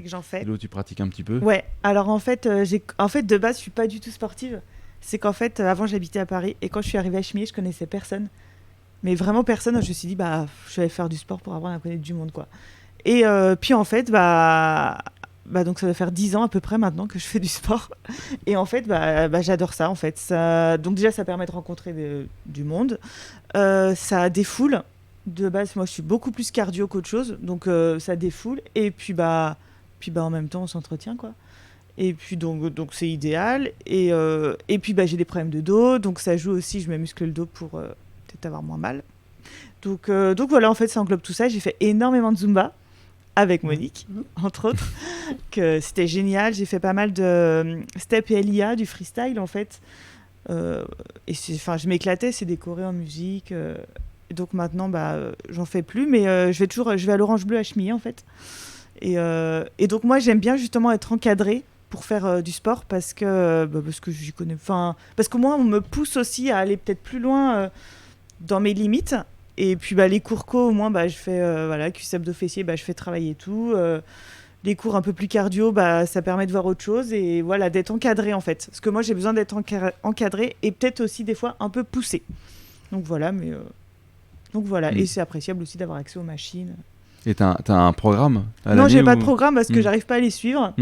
j'en fais. tu pratiques un petit peu. Ouais, alors en fait, de base, je suis pas du tout sportive. C'est qu'en fait, avant, j'habitais à Paris et quand je suis arrivée à Chemillé, je connaissais personne. Mais vraiment personne. Je me suis dit, je vais faire du sport pour apprendre à connaître du monde, quoi. Et puis en fait, donc ça va faire 10 ans à peu près maintenant que je fais du sport. Et en fait, j'adore ça, en fait. Donc déjà, ça permet de rencontrer du monde. Ça défoule. De base, moi, je suis beaucoup plus cardio qu'autre chose. Donc ça défoule. Et puis, en même temps, on s'entretient, quoi. Et puis donc c'est idéal. Et puis j'ai des problèmes de dos. Donc ça joue aussi, je me muscle le dos pour peut-être avoir moins mal. Donc voilà, en fait, ça englobe tout ça. J'ai fait énormément de Zumba avec Monique, entre autres, que c'était génial. J'ai fait pas mal de step et LIA, du freestyle, en fait. Et je m'éclatais, c'est décoré en musique. Et donc maintenant, j'en fais plus, mais je vais à l'Orange Bleu à Chemillé, en fait. Et donc moi, j'aime bien justement être encadrée pour faire du sport parce que j'y connais. Parce que moi, on me pousse aussi à aller peut-être plus loin dans mes limites. Et puis les cours co, au moins, je fais cuisse abdos fessiers, je fais travailler tout. Les cours un peu plus cardio, ça permet de voir autre chose et voilà, d'être encadré en fait. Parce que moi, j'ai besoin d'être encadré et peut-être aussi des fois un peu poussé. Donc voilà, Et c'est appréciable aussi d'avoir accès aux machines. Et t'as un programme à Non, l'année j'ai pas de programme parce que j'arrive pas à les suivre.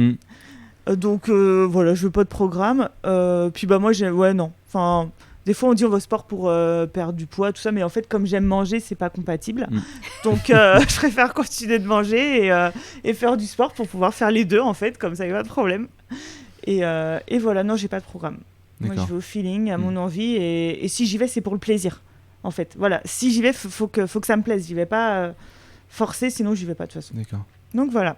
Donc voilà, je veux pas de programme. Puis moi, non. Enfin, des fois, on dit on va au sport pour perdre du poids, tout ça, mais en fait, comme j'aime manger, c'est pas compatible. Donc, je préfère continuer de manger et faire du sport pour pouvoir faire les deux, en fait, comme ça, il n'y a pas de problème. Et voilà, non, j'ai pas de programme. D'accord. Moi, je vais au feeling, à mon envie, et si j'y vais, c'est pour le plaisir, en fait. Voilà, si j'y vais, faut que ça me plaise. J'y vais pas forcer, sinon j'y vais pas de toute façon. D'accord. Donc voilà.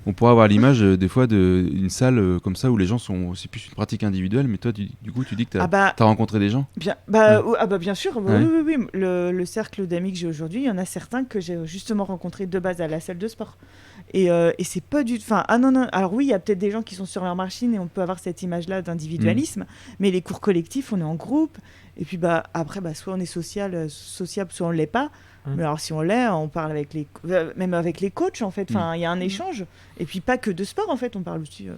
On pourrait avoir l'image des fois d'une salle comme ça où les gens c'est plus une pratique individuelle, mais toi du coup tu dis que t'as rencontré des gens. Bien sûr, oui. Le cercle d'amis que j'ai aujourd'hui, il y en a certains que j'ai justement rencontrés de base à la salle de sport. Et c'est pas du... non. Alors oui, il y a peut-être des gens qui sont sur leur machine et on peut avoir cette image-là d'individualisme, mais les cours collectifs, on est en groupe. Et puis après, soit on est sociable, soit on l'est pas. Mais alors si on l'est, on parle même avec les coachs en fait. Il y a un échange. Et puis pas que de sport en fait, on parle aussi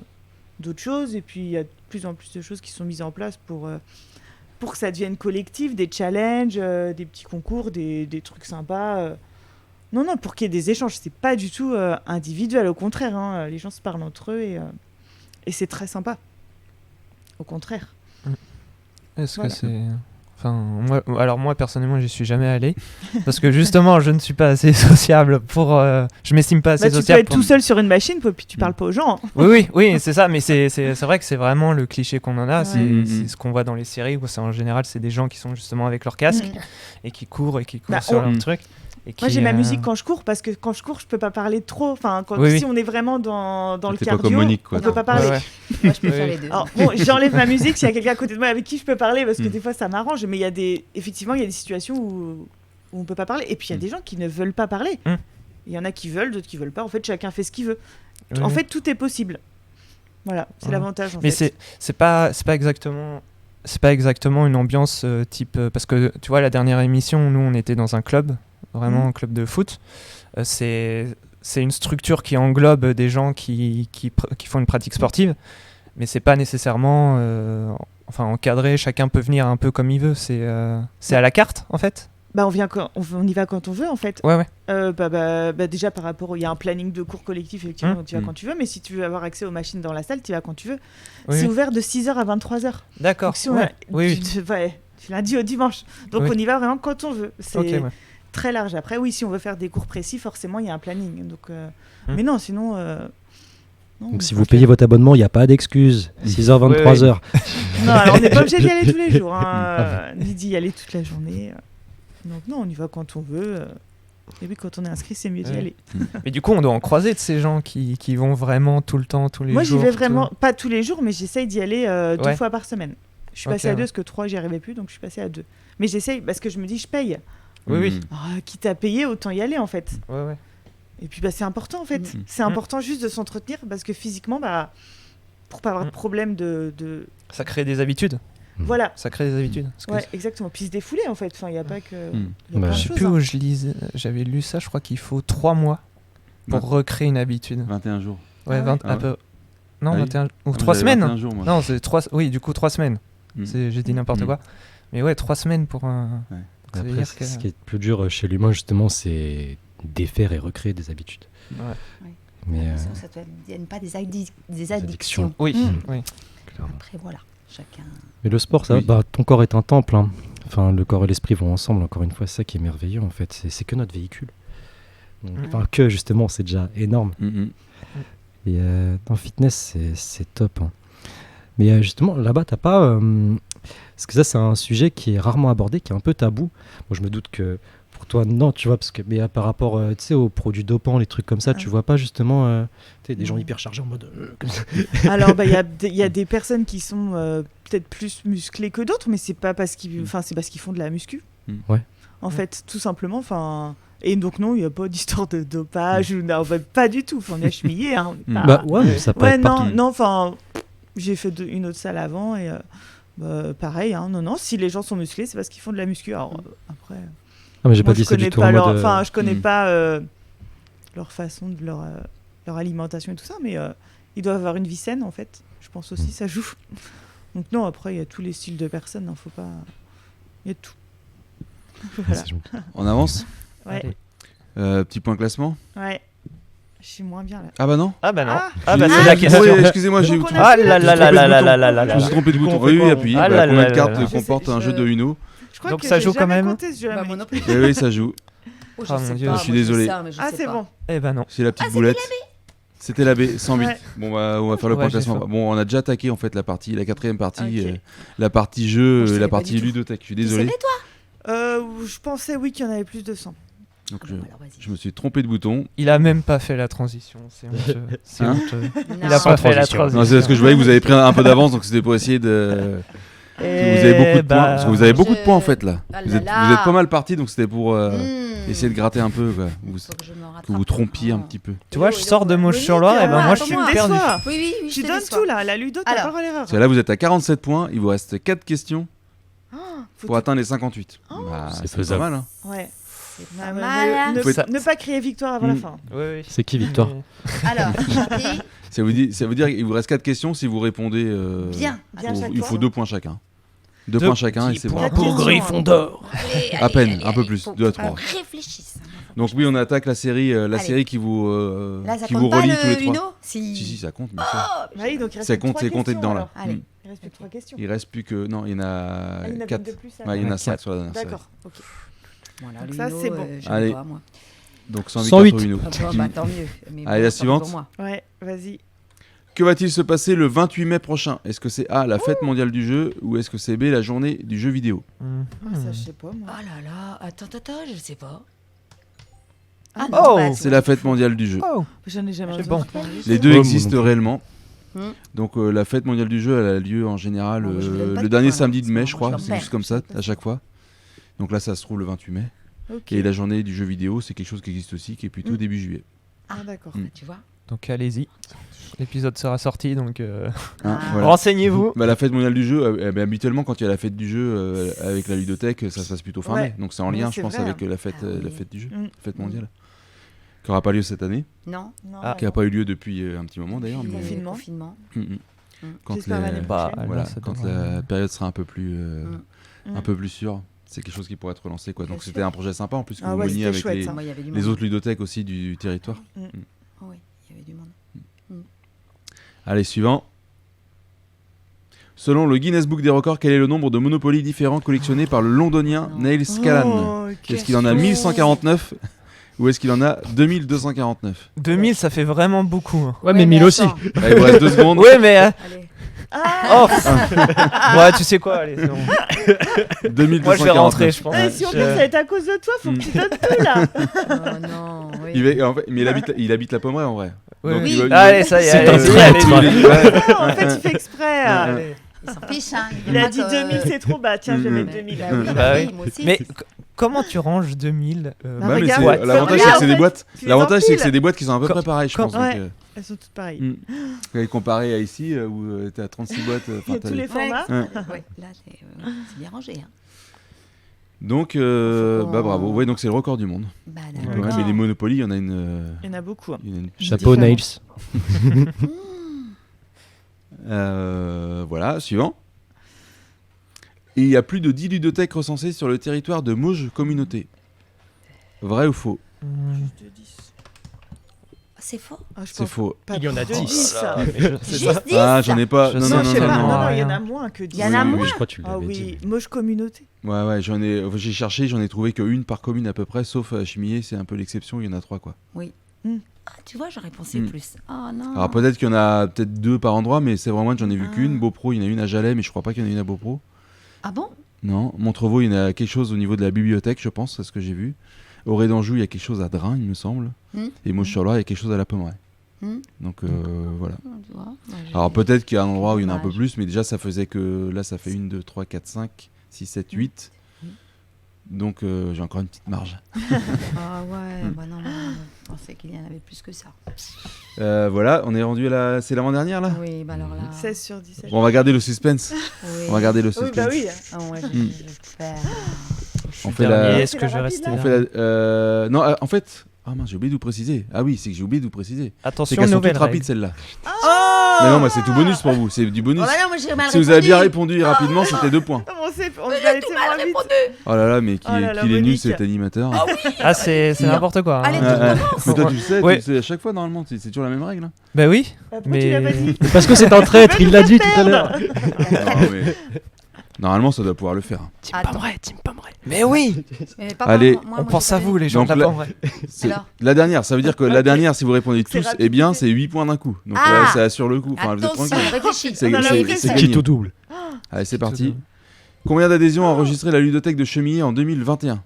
d'autres choses. Et puis il y a de plus en plus de choses qui sont mises en place pour que ça devienne collectif, des challenges, des petits concours, des trucs sympas. Non, pour qu'il y ait des échanges. C'est pas du tout individuel, au contraire. Hein, les gens se parlent entre eux et c'est très sympa. Au contraire. Est-ce que c'est... moi personnellement j'y suis jamais allé parce que justement je ne suis pas assez sociable pour je m'estime pas assez sociable. Tu peux être tout seul sur une machine puis tu parles pas aux gens. Oui c'est ça, mais c'est vrai que c'est vraiment le cliché qu'on en a. C'est ce qu'on voit dans les séries où en général c'est des gens qui sont justement avec leur casque et qui courent sur leur truc. Moi j'ai ma musique quand je cours parce que quand je cours je peux pas parler trop. Si on est vraiment dans le cardio, pas comme Monique, quoi. On peut pas parler. Moi je peux faire les deux. Alors, j'enlève ma musique s'il y a quelqu'un à côté de moi avec qui je peux parler parce que des fois ça m'arrange, mais il y a des situations où on peut pas parler et puis il y a des gens qui ne veulent pas parler. Il y en a qui veulent, d'autres qui veulent pas. En fait chacun fait ce qu'il veut. En fait tout est possible. Voilà, c'est l'avantage en fait. Mais c'est pas exactement une ambiance type parce que tu vois la dernière émission nous on était dans un club. Vraiment un club de foot. C'est une structure qui englobe des gens qui font une pratique sportive, mais c'est pas nécessairement encadré, chacun peut venir un peu comme il veut, c'est à la carte en fait. On y va quand on veut en fait. Ouais. Déjà par rapport, il y a un planning de cours collectif, effectivement, tu vas quand tu veux, mais si tu veux avoir accès aux machines dans la salle, tu vas quand tu veux. C'est ouvert de 6h à 23h. D'accord. Du lundi au dimanche. Donc on y va vraiment quand on veut. C'est très large. Après, oui, si on veut faire des cours précis, forcément, il y a un planning. Donc, mais non, sinon... Donc si vous payez votre abonnement, il n'y a pas d'excuse. 6h, 23h. Non, alors on n'est pas obligé d'y aller tous les jours, ni d'y aller toute la journée. Donc non, on y va quand on veut. Et puis quand on est inscrit, c'est mieux d'y aller. Mais du coup, on doit en croiser de ces gens qui vont vraiment tout le temps, tous les jours. Moi, j'y vais vraiment, pas tous les jours, mais j'essaye d'y aller 2 fois par semaine. Je suis passée à 2, parce que 3, j'y arrivais plus, donc je suis passée à 2. Mais j'essaye, parce que je me dis, je paye. Oui. Quitte à payer, autant y aller en fait. Ouais. Et puis c'est important en fait. C'est important juste de s'entretenir parce que physiquement, pour pas avoir de problème de... Ça crée des habitudes. Voilà. Ça crée des habitudes. Parce que Ouais, exactement. Puis se défouler en fait. Enfin, il n'y a pas que. Il y Bah, a plein de je sais choses, plus hein. où je lisais. J'avais lu ça, je crois qu'il faut 3 mois pour recréer une habitude. 21 jours. Ouais, Ah 20, ouais. un peu. Non, Ah oui. 21 ou Ah, 3 j'avais semaines. 21 jours, moi. Non, c'est 3. Oui, du coup 3 semaines. J'ai dit n'importe Mm. quoi. Mais ouais, 3 semaines pour un. Ouais. Ça veut Après, dire que- ce qui est plus dur chez l'humain, justement, c'est défaire et recréer des habitudes. Ouais. Mais Ça ne devienne pas des addictions. addictions. Oui, Mm. oui. clairement. Après, voilà, chacun. Mais le sport, ça, Oui. bah, ton corps est un temple. Hein. Enfin, le corps et l'esprit vont ensemble. Encore une fois, c'est ça qui est merveilleux, en fait. C'est que notre véhicule. Donc, Mhm. enfin, que justement, c'est déjà énorme. Mhm. Et dans le fitness, c'est top. Hein. Mais justement, là-bas, t'as pas. Parce que ça, c'est un sujet qui est rarement abordé, qui est un peu tabou. Moi, je me doute que pour toi, non, tu vois, parce que mais par rapport, tu sais, aux produits dopants, les trucs comme ça, tu vois pas justement, tu sais, des gens Non. hyper chargés en mode. Comme ça. Alors, bah, il y a des personnes qui sont peut-être plus musclées que d'autres, mais c'est pas parce qu'ils, enfin, c'est parce qu'ils font de la muscu. Ouais. En fait, tout simplement. Enfin, et donc non, il y a pas d'histoire de dopage ou non, bah, pas du tout. Enfin, on est chemillés. Hein, on est pas- Bah ouais, mais ça peut ouais, être non, partout. non. Enfin, j'ai fait une autre salle avant et bah, pareil. Hein, non, non. Si les gens sont musclés, c'est parce qu'ils font de la muscu. Alors après. Ah, mais j'ai Moi, pas dit je ça du connais tout pas en leur, mode. enfin, je connais Mm. pas leur façon de leur alimentation et tout ça, mais ils doivent avoir une vie saine en fait. Je pense aussi, ça joue. Donc non, après il y a tous les styles de personnes, hein, faut pas, il y a tout. Voilà. On avance. Ouais, Petit point classement. ouais. Je suis moins bien là. Ah bah non. Ah bah non. Ah, Ah bah J'ai- c'est la Oui, question. excusez-moi, j'ai eu Donc, on trop- a Ah fait là la là petite là là trompé de là bouton. là là là Je me là. suis trompé de Du coup, bouton. on fait Oui, quoi, appuyez. Ah Bah, là combien là de là cartes là. comporte un jeu de Uno? Je crois Donc que ça j'ai joue quand jamais même compté ce jeu Bah, moi non plus. Oui, oui, ça joue. Oh, Ah, je mon sais Dieu. pas, Je suis moi, désolé. ça, mais je Ah, sais c'est pas. bon. Eh ben non. C'est la petite boulette. C'était la B, 108. Ouais. Bon, bah, on va faire le Ouais, point j'ai classement. faim. Bon, on a déjà attaqué en fait la quatrième partie, Ok. la partie jeu, Moi, je savais la pas partie du tout. ludothèque. Je suis Tu désolé. savais, toi Je pensais oui qu'il y en avait plus de 100. Donc, Ah, je, bon, alors, vas-y. je me suis trompé de bouton. Il a même pas fait la transition. C'est honteux. C'est Hein honteux. Non. Il a pas fait la transition. Non, c'est parce que je voyais que vous avez pris un peu d'avance, donc c'était pour essayer de. Vous Et avez beaucoup de bah, points. Parce que vous avez beaucoup de points en fait là. Ah Vous là êtes, là. vous êtes pas mal parti, donc c'était pour Mmh. essayer de gratter un peu, quoi. Faut que je me rattrape. Que vous trompiez un Ah. petit peu. Tu vois, je sors de Monique, Mauche-sur-Loire, et ben ah, moi je tu suis me perdu. déçois. Oui, oui, oui. Tu je te donnes déçois. tout là, la ludo, t'as Alors. pas l'erreur. Parce que là, vous êtes à 47 points, il vous reste 4 questions Faut pour atteindre les 58. Oh. Bah, C'est c'est faisable. pas mal, hein. Ouais. C'est pas Ah, mal, hein. ne, Vous faites- ne pas crier victoire avant la Mm. fin. Oui, oui. C'est qui Victoire Alors, et Ça veut dire qu'il vous reste 4 questions si vous répondez. bien. Bien chaque Il fois. faut 2 points chacun. 2 Deux points chacun et petits c'est bon. points Quatre questions, Gryffondor. Allez, À allez, peine, allez, un peu allez, plus, faut 2 à qu'on 3. réfléchisse. Donc oui, on attaque la série Allez. qui vous, Là, ça qui compte vous pas relie le tous les 3. Uno Si, Ça compte, bien sûr. Bah oui, donc il reste Ça plus que compte, trois c'est compté questions, dedans là. alors. Allez. Mm. Il reste plus que 3 questions. Il reste plus que. Non, il y en a Ah, il y en a 4. de plus. Ouais, il y en a Ouais, 5 quatre. sur la dernière série. D'accord. Ok. Voilà, Donc le ça, Uno, c'est bon. je Allez. sais pas, moi. Donc 108. 108 Uno. Ah bon, bah, tant mieux. Mais Allez, bon, la tant suivante. pour moi. Ouais, vas-y. Que va-t-il se passer le 28 mai prochain? Est-ce que c'est A, la fête mondiale du jeu, ou est-ce que c'est B, la journée du jeu vidéo? Mhm. Ah, ça, je sais pas, moi. Oh là là, attends, je sais pas. Ah, non, oh, bah, C'est la fête mondiale du jeu. Oh, J'en ai jamais C'est entendu bon. parler. Les deux Ouais, moi existent non plus. réellement. Hmm. Donc la fête mondiale du jeu, elle a lieu en général Bon, moi, je vous donne pas le de dernier points, samedi là, de mai, parce je que crois. moi, je C'est leur juste comme ça à chaque fois. Donc là, ça se trouve le 28 mai. Ok. Et la journée du jeu vidéo, c'est quelque chose qui existe aussi, qui est plutôt Mm. début juillet. Ah, d'accord. Mm. Tu vois donc allez-y. L'épisode sera sorti, donc Hein, Ah. voilà. renseignez-vous. Bah, la fête mondiale du jeu, habituellement, quand il y a la fête du jeu avec la ludothèque, ça se passe plutôt fin Ouais. mai. Donc c'est en Ouais, lien, c'est je pense, vrai, avec la fête, Ah oui. la fête du jeu, Mm. la fête mondiale. Qui n'aura pas lieu cette année, Non. Non, Ah. qui n'a pas eu lieu depuis un petit moment d'ailleurs. Le mais- confinement. Confinement. Mm, mm. Quand J'espère la- l'année Bah, prochaine. Voilà, là, ça quand devrait- la période sera un peu plus, Mm. un peu plus sûre, c'est quelque chose qui pourrait être relancé, quoi. Bien Donc sûr. c'était un projet sympa en plus que Ah vous ouais, meniez c'était avec chouette, les, ça. Moi, il y avait du les monde. autres ludothèques aussi du territoire. Oh oui, il y avait du monde. Allez, suivant. Selon le Guinness Book des records, quel est le nombre de Monopoly différents collectionnés par le londonien Non. Neil Scallan? Oh, Est-ce qu'il en a 1149 ou est-ce qu'il en a 2249? 2000, ça fait vraiment beaucoup. hein. Ouais, mais 1000 aussi. attends. Allez, il vous reste 2 secondes. Ouais, mais. Allez. Ah, Oh ouais, tu sais quoi, allez, c'est bon. 2249. Moi, je vais rentrer, je pense. eh, si on Je- dit que ça va être à cause de toi, faut que tu donnes tout là. Oh non, oui. En fait, mais il habite la Pommeraye en vrai. Ouais, Donc, oui. il va- il Allez, ça y est, C'est allez, un allez, traître. allez, Ouais. Non, en fait, il fait exprès. allez. Il s'en fiche, hein. Il a veut dit pas que- 2000, c'est trop bas. Tiens, je vais Mm. mettre 2000. Bah oui, Bah bah oui. oui, moi aussi. Mais comment tu ranges 2000 Bah, Bah, mais regarde, c'est- ouais. l'avantage, c'est Regarde, que c'est des en fait, boîtes. tu les L'avantage, c'est que empiles. c'est des boîtes qui sont à peu Quand- près pareilles, je quand- pense. donc, ouais. Elles sont toutes pareilles. Comparé à ici, où tu as 36 boîtes. Il y a tous les formats. Ouais, là, c'est bien rangé. Hein. Donc, bravo. Ouais, donc c'est le record du monde. Bah, Ouais, d'accord. mais les Monopoly, il y en a une. Il y en a beaucoup. il y en a une- Chapeau Différent. Nails. Voilà, suivant. Et il y a plus de 10 ludothèques recensées sur le territoire de Mauges Communauté. Vrai ou faux? C'est faux. Ah, je C'est pense faux. pas Il y en a plus de 10. Juste 10. Ah, j'en ai pas. Je Non, sais non, Non, non, je sais non, pas. non. Non, il y en a rien. moins que 10. Il y en a Oui, moins. Je crois que tu Ah l'avais oui, dit. Moche communauté. Ouais, j'ai cherché, j'en ai trouvé qu'une par commune à peu près, sauf à Chimillé, c'est un peu l'exception, il y en a 3 quoi. Ah, tu vois, j'aurais pensé plus. Oh non. Alors peut-être qu'il y en a peut-être 2 par endroit, mais c'est vraiment, j'en ai vu Ah. qu'une. Beaupro, il y en a une à Jalais, mais je crois pas qu'il y en ait une à Beaupro. Ah bon? Non, Montrevaux, il y en a quelque chose au niveau de la bibliothèque, je pense, c'est ce que j'ai vu. Auray d'Anjou, il y a quelque chose à Drain, il me semble. Et Mauges-sur-Loire, il y a quelque chose à la Pommeraye. Donc voilà. Tu vois, moi, Alors peut-être qu'il y a un endroit où il y en a un peu Dommage. plus, mais déjà ça faisait que là ça fait 1, 2, 3, 4, 5, 6, 7, 8. Donc j'ai encore une petite marge. Ah ouais, bah non, je pensais qu'il y en avait plus que ça. Voilà, on est rendu à la... C'est l'avant-dernière là. Oui, bah alors là. 16 sur 17. Bon, on va garder le suspense. Oui. On va garder le Oui, suspense. bah oui. Ah ouais, Hmm. j'espère. On fait la... Est-ce que je vais rapide, rester là On là fait la... Non, en fait... Ah mince, j'ai oublié de vous préciser. Ah oui, c'est que j'ai oublié de vous préciser. C'est Attention, qu'elles sont nouvelle toutes règle. rapides celles-là. Oh Mais non, moi c'est tout bonus pour vous. C'est du bonus. Oh bah non, moi j'ai mal Si vous avez bien répondu rapidement, c'était 2 points. On s'est on Mais a j'ai été tout moins mal vite. répondu. Oh là là, mais qui Oh là là, est nul Monique. cet animateur. Ah oui. Ah, c'est n'importe quoi. hein. Allez, Mais toi tu le sais, Ouais. tu le sais à chaque fois normalement, c'est toujours la même règle. Hein. Bah oui, Pourquoi tu l'as pas dit? Parce que c'est un traître, il l'a dit tout à l'heure. Non, mais... Normalement ça doit pouvoir le faire. Team Attends. Pomeray, Team Pomeray. Mais oui, Mais pas Allez. moi, on moi, pense j'ai à pas vous vu. les gens de Donc la là- Pomeray. C'est- Alors La dernière, ça veut dire que la dernière, si vous répondez C'est tous rapide. eh bien, c'est 8 points d'un coup. Donc Ah. là, ça assure le coup. Enfin, vous êtes Attention, tranquille. réfléchis. C'est- On a la c'est- pression. c'est Qui gagné. au double. Allez, c'est parti. Combien d'adhésions a enregistré la ludothèque de Chemillé en 2021?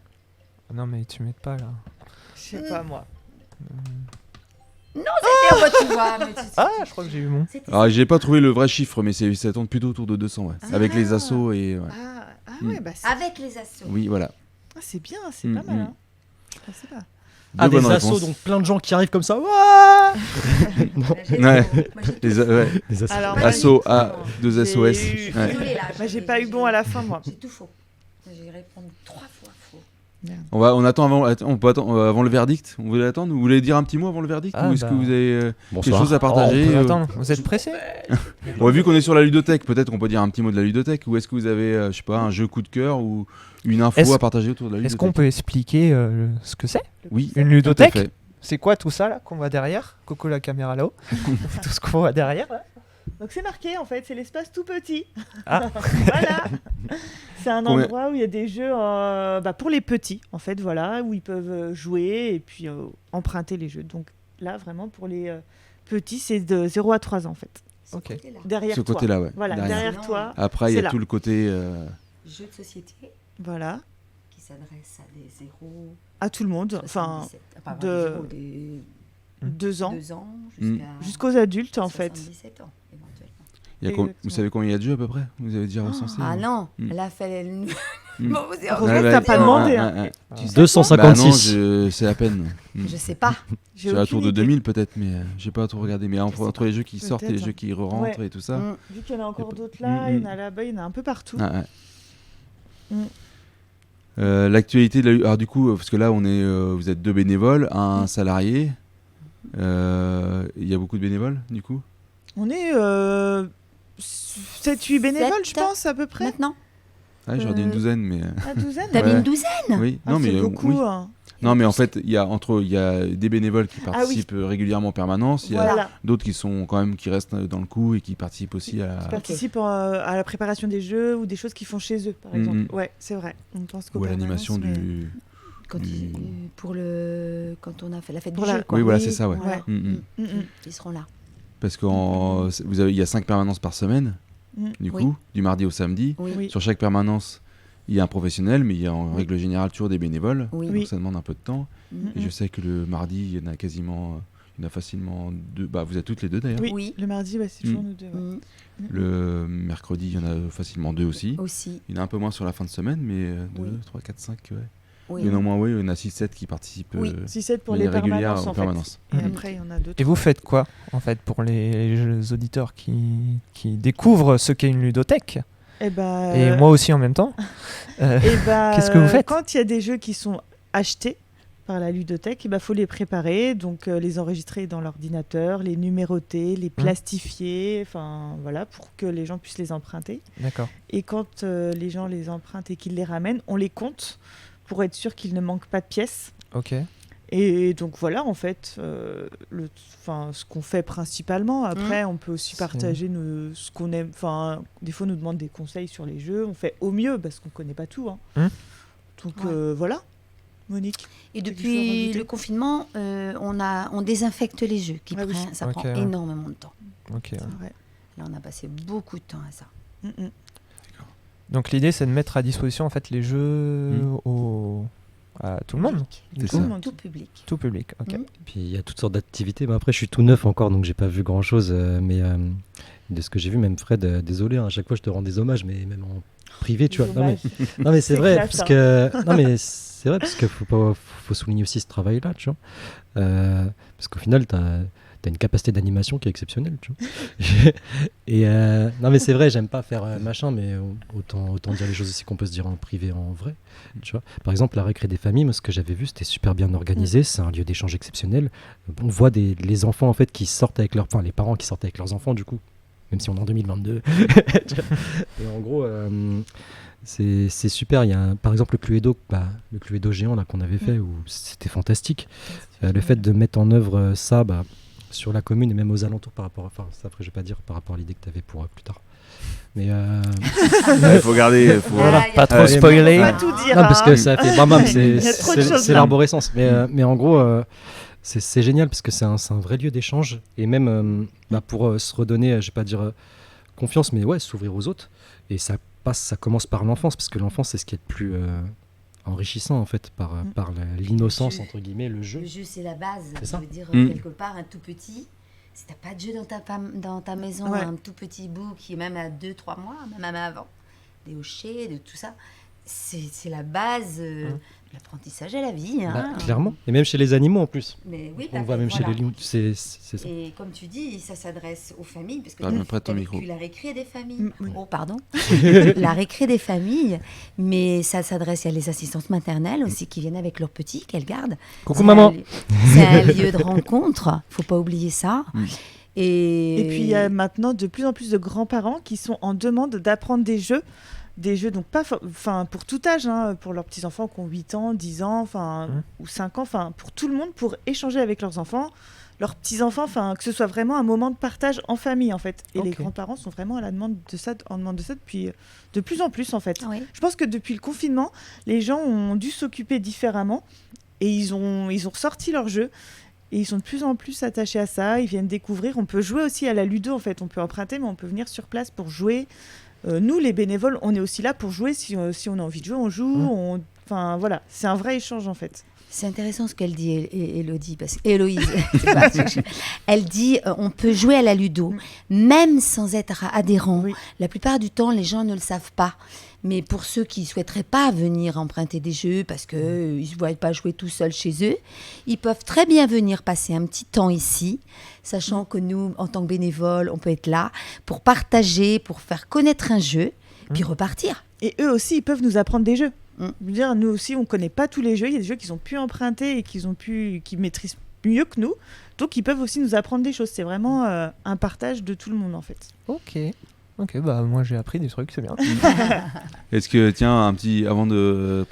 Non mais tu m'aides pas là. Je sais pas moi. C'était moi, tu vois. Mais Ah, je crois que j'ai eu mon. Alors, j'ai pas trouvé le vrai chiffre, mais ça tourne plutôt autour de 200, ouais. Avec les assos et. Ouais. Ah ouais, bah c'est Avec les assos. Oui, voilà. c'est bien, c'est Mm, pas mal. mm. Hein. Je pensais pas. Ah, Deux des bonnes assos, réponses. donc plein de gens qui arrivent comme ça. Ouah Ouais. Ouais. Ouais. Des assos. Alors, Assos A, 2 J'ai SOS. eu- Ouais. Moi, j'ai pas eu bon à la fin, moi. J'ai tout faux. J'ai répondu 3 fois faux. On attend on peut attendre avant le verdict. On voulait attendre. Vous voulez dire un petit mot avant le verdict Ah, ou est-ce bah. que vous avez quelque Bonsoir. chose à Oh, on partager peut attendre. Vous êtes pressé? Bon, vu qu'on est sur la ludothèque, peut-être qu'on peut dire un petit mot de la ludothèque. Ou est-ce que vous avez, je sais pas, un jeu coup de cœur ou une info Est-ce- à partager autour de la Est-ce ludothèque? qu'on peut expliquer ce que c'est? Oui, Une tout à ludothèque? fait. C'est quoi tout ça là qu'on voit derrière? Coco la caméra là-haut. Tout ce qu'on voit derrière là. Donc c'est marqué en fait, c'est l'espace tout petit. Ah. Voilà. C'est un Combien- endroit où il y a des jeux pour les petits en fait, voilà, où ils peuvent jouer et puis emprunter les jeux. Donc là vraiment pour les petits, c'est de 0 à 3 ans en fait. Ce Ok. côté-là. Derrière Ce toi. côté-là, ouais. Voilà, derrière. derrière toi. Après, il y c'est a là. tout le côté. Jeu de société Voilà, qui s'adresse à des 0. à tout le monde, enfin 77, de- des 2 ans 2 ans Mm. jusqu'aux adultes en fait. 77 ans, éventuellement. Il y a Exactement. vous savez combien il y a de jeux à peu près? Vous avez déjà recensé? Ah non, Mm. là, fallait le. Mm. Bon, vous- Heureusement que t'as pas demandé, hein. Tu sais 256. Bah non, c'est à peine. pas Je sais pas. J'ai C'est à aucune tour de idée. 2000 peut-être, mais j'ai pas trop regardé. Mais entre, sais entre les jeux qui sortent et les Peut-être. jeux qui re-rentrent et tout ça. Mm. Vu qu'il y en a encore pas- d'autres là, Mm, il y en a là-bas, il y en a un peu partout. Ah, ouais. Mm. L'actualité de la... Alors du coup, parce que là, vous êtes 2 bénévoles, un salarié. Il y a beaucoup de bénévoles, du coup? On est 7-8 bénévoles, je pense, à peu près. Maintenant Ah, j'en ai une douzaine, mais... À douzaine. T'as mis Ouais. une douzaine Oui, Ah, non, c'est mais... beaucoup. oui. Hein. Non, mais en fait, il y a des bénévoles qui participent régulièrement en permanence. Il y a Voilà. d'autres qui sont quand même qui restent dans le coup et qui participent aussi à. Qui participent à la préparation des jeux ou des choses qu'ils font chez eux, par Mm, exemple. mm. Ouais, c'est vrai. On pense qu'au Ou à permanence, l'animation mais- du. quand, du- quand on a fait la fête Pour du la- jeu. Quoi. Oui, voilà, c'est ça, ouais. Voilà. Mm, mm. Mm, mm. Ils seront là. Parce qu'il y a 5 permanences par semaine, Mm. du Oui. coup, du mardi au samedi. Oui. Oui. Sur chaque permanence, il y a un professionnel, mais il y a en règle générale toujours des bénévoles. Oui. Donc ça demande un peu de temps. Mm. Et je sais que le mardi, il y en a quasiment. Il y en a facilement 2. Bah, vous êtes toutes les deux d'ailleurs. Oui. Oui. Le mardi, c'est toujours Mm. nous deux. Ouais. Mm. Le mercredi, il y en a facilement 2 aussi. Aussi. Il y en a un peu moins sur la fin de semaine, mais 2, Oui. 3, 4, 5, ouais. Oui. Mais néanmoins, oui, il y en a 6-7 qui participent. Oui. 6-7 pour de les manière régulière permanences, en en fait. permanence. Et Mhm. après, il y en a d'autres. Et vous faites quoi, en fait, pour les auditeurs qui découvrent ce qu'est une ludothèque Et bah, et moi aussi en même temps Qu'est-ce que vous faites? Quand il y a des jeux qui sont achetés par la ludothèque, il faut les préparer, donc les enregistrer dans l'ordinateur, les numéroter, les plastifier, enfin voilà, pour que les gens puissent les emprunter. D'accord. Et quand les gens les empruntent et qu'ils les ramènent, on les compte pour être sûr qu'il ne manque pas de pièces. Ok. Et donc voilà, en fait, ce qu'on fait principalement. Après, on peut aussi partager ce qu'on aime. Enfin, des fois, on nous demande des conseils sur les jeux. On fait au mieux parce qu'on ne connaît pas tout. Donc voilà, Monique. Et Quelque chose à depuis rajouter le confinement, on désinfecte les jeux. Ça prend énormément de temps. Ok. C'est vrai. Là, on a passé beaucoup de temps à ça. Donc l'idée, c'est de mettre à disposition en fait les jeux à tout le monde. C'est ça. Tout public. Tout public. Ok. Puis il y a toutes sortes d'activités. Mais après, je suis tout neuf encore, donc j'ai pas vu grand-chose. Mais de ce que j'ai vu, même Fred, désolé, à chaque fois je te rends des hommages, mais même en privé, tu vois. Non mais c'est vrai, parce que c'est vrai parce qu'il faut souligner aussi ce travail-là, tu vois. Parce qu'au final, t'as une capacité d'animation qui est exceptionnelle, tu vois. Et non mais c'est vrai, j'aime pas faire machin, mais autant dire les choses aussi qu'on peut se dire en privé, en vrai, tu vois. Par exemple, la récré des familles, moi, ce que j'avais vu, c'était super bien organisé, c'est un lieu d'échange exceptionnel. On voit les enfants en fait qui sortent avec leurs, enfin les parents qui sortent avec leurs enfants du coup, même si on est en 2022. Et en gros, c'est super. Il y a par exemple le Cluedo géant là qu'on avait fait où c'était fantastique. Le fait de mettre en œuvre ça, sur la commune et même aux alentours par rapport à... Enfin, ça après je vais pas dire par rapport à l'idée que tu avais pour plus tard. Mais Il faut garder... Voilà, pas trop spoiler. On va tout dire. non, parce que ça fait bam, Il y a trop de choses, c'est là. l'arborescence. Mais en gros, c'est génial parce que c'est un vrai lieu d'échange et même pour se redonner, je vais pas dire confiance, mais ouais, s'ouvrir aux autres. Et ça commence par l'enfance parce que l'enfance c'est ce qui est le plus enrichissant en fait par l'innocence entre guillemets, le jeu. Le jeu, c'est la base. C'est ça. Je veux dire, quelque part, un tout petit, si t'as pas de jeu dans ta maison, Ouais. un tout petit bout qui est même à 2-3 mois, même avant, des hochets, de tout ça, c'est la base de l'apprentissage à la vie. Hein. Clairement. Et même chez les animaux en plus. Mais oui, On le voit même chez les loups. C'est ça. Et comme tu dis, ça s'adresse aux familles, parce que Parle près de ton t'as micro. vécu la récré des familles. Oui. Oh, pardon. La récré des familles, mais ça s'adresse à les assistantes maternelles aussi qui viennent avec leurs petits, qu'elles gardent. Coucou maman. C'est un lieu de rencontre, faut pas oublier ça. Et puis il y a maintenant de plus en plus de grands-parents qui sont en demande d'apprendre des jeux donc pas pour tout âge, pour leurs petits-enfants qui ont 8 ans, 10 ans, ou 5 ans, pour tout le monde, pour échanger avec leurs enfants, leurs petits-enfants, que ce soit vraiment un moment de partage en famille en fait. Et les grands-parents sont vraiment à la demande de ça, depuis de plus en plus en fait. Oui. Je pense que depuis le confinement, les gens ont dû s'occuper différemment et ils ont ressorti leurs jeux. Et ils sont de plus en plus attachés à ça, ils viennent découvrir. On peut jouer aussi à la ludo, en fait. On peut emprunter, mais on peut venir sur place pour jouer. Nous, les bénévoles, on est aussi là pour jouer. Si on a envie de jouer, on joue. Enfin, voilà, c'est un vrai échange, en fait. C'est intéressant ce qu'elle dit, Élodie, parce Héloïse. Elle dit on peut jouer à la ludo, même sans être adhérent. Oui. La plupart du temps, les gens ne le savent pas. Mais pour ceux qui ne souhaiteraient pas venir emprunter des jeux parce qu'ils ne se voient pas jouer tout seuls chez eux, ils peuvent très bien venir passer un petit temps ici, sachant que nous, en tant que bénévoles, on peut être là pour partager, pour faire connaître un jeu, puis repartir. Et eux aussi, ils peuvent nous apprendre des jeux. Je veux dire, nous aussi, on ne connaît pas tous les jeux. Il y a des jeux qu'ils ont pu emprunter et qu'ils maîtrisent mieux que nous. Donc, ils peuvent aussi nous apprendre des choses. C'est vraiment un partage de tout le monde, en fait. Ok, moi j'ai appris des trucs, c'est bien. Est-ce que, tiens, un petit, avant de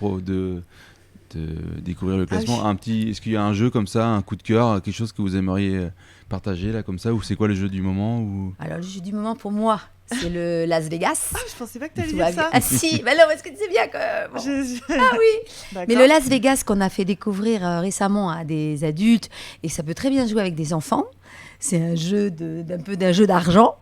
découvrir le classement, est-ce qu'il y a un jeu comme ça, un coup de cœur, quelque chose que vous aimeriez partager là comme ça, ou c'est quoi le jeu du moment ou... Alors le jeu du moment pour moi, c'est le Las Vegas. Ah, je pensais pas que tu allais dire ça. Ah si, mais non, parce que tu sais bien que... Bon. Ah oui. D'accord. Mais le Las Vegas qu'on a fait découvrir récemment à des adultes, et ça peut très bien jouer avec des enfants, c'est un jeu d'un jeu d'argent,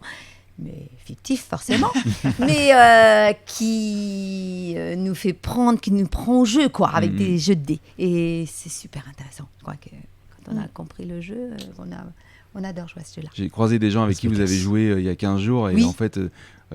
mais fictif forcément, mais qui nous fait prendre, qui nous prend au jeu, quoi, avec des jeux de dés. Et c'est super intéressant. Je crois que Quand on a compris le jeu, on adore jouer à ce jeu-là. J'ai croisé des gens avec qui vous avez joué il y a 15 jours et Oui. en fait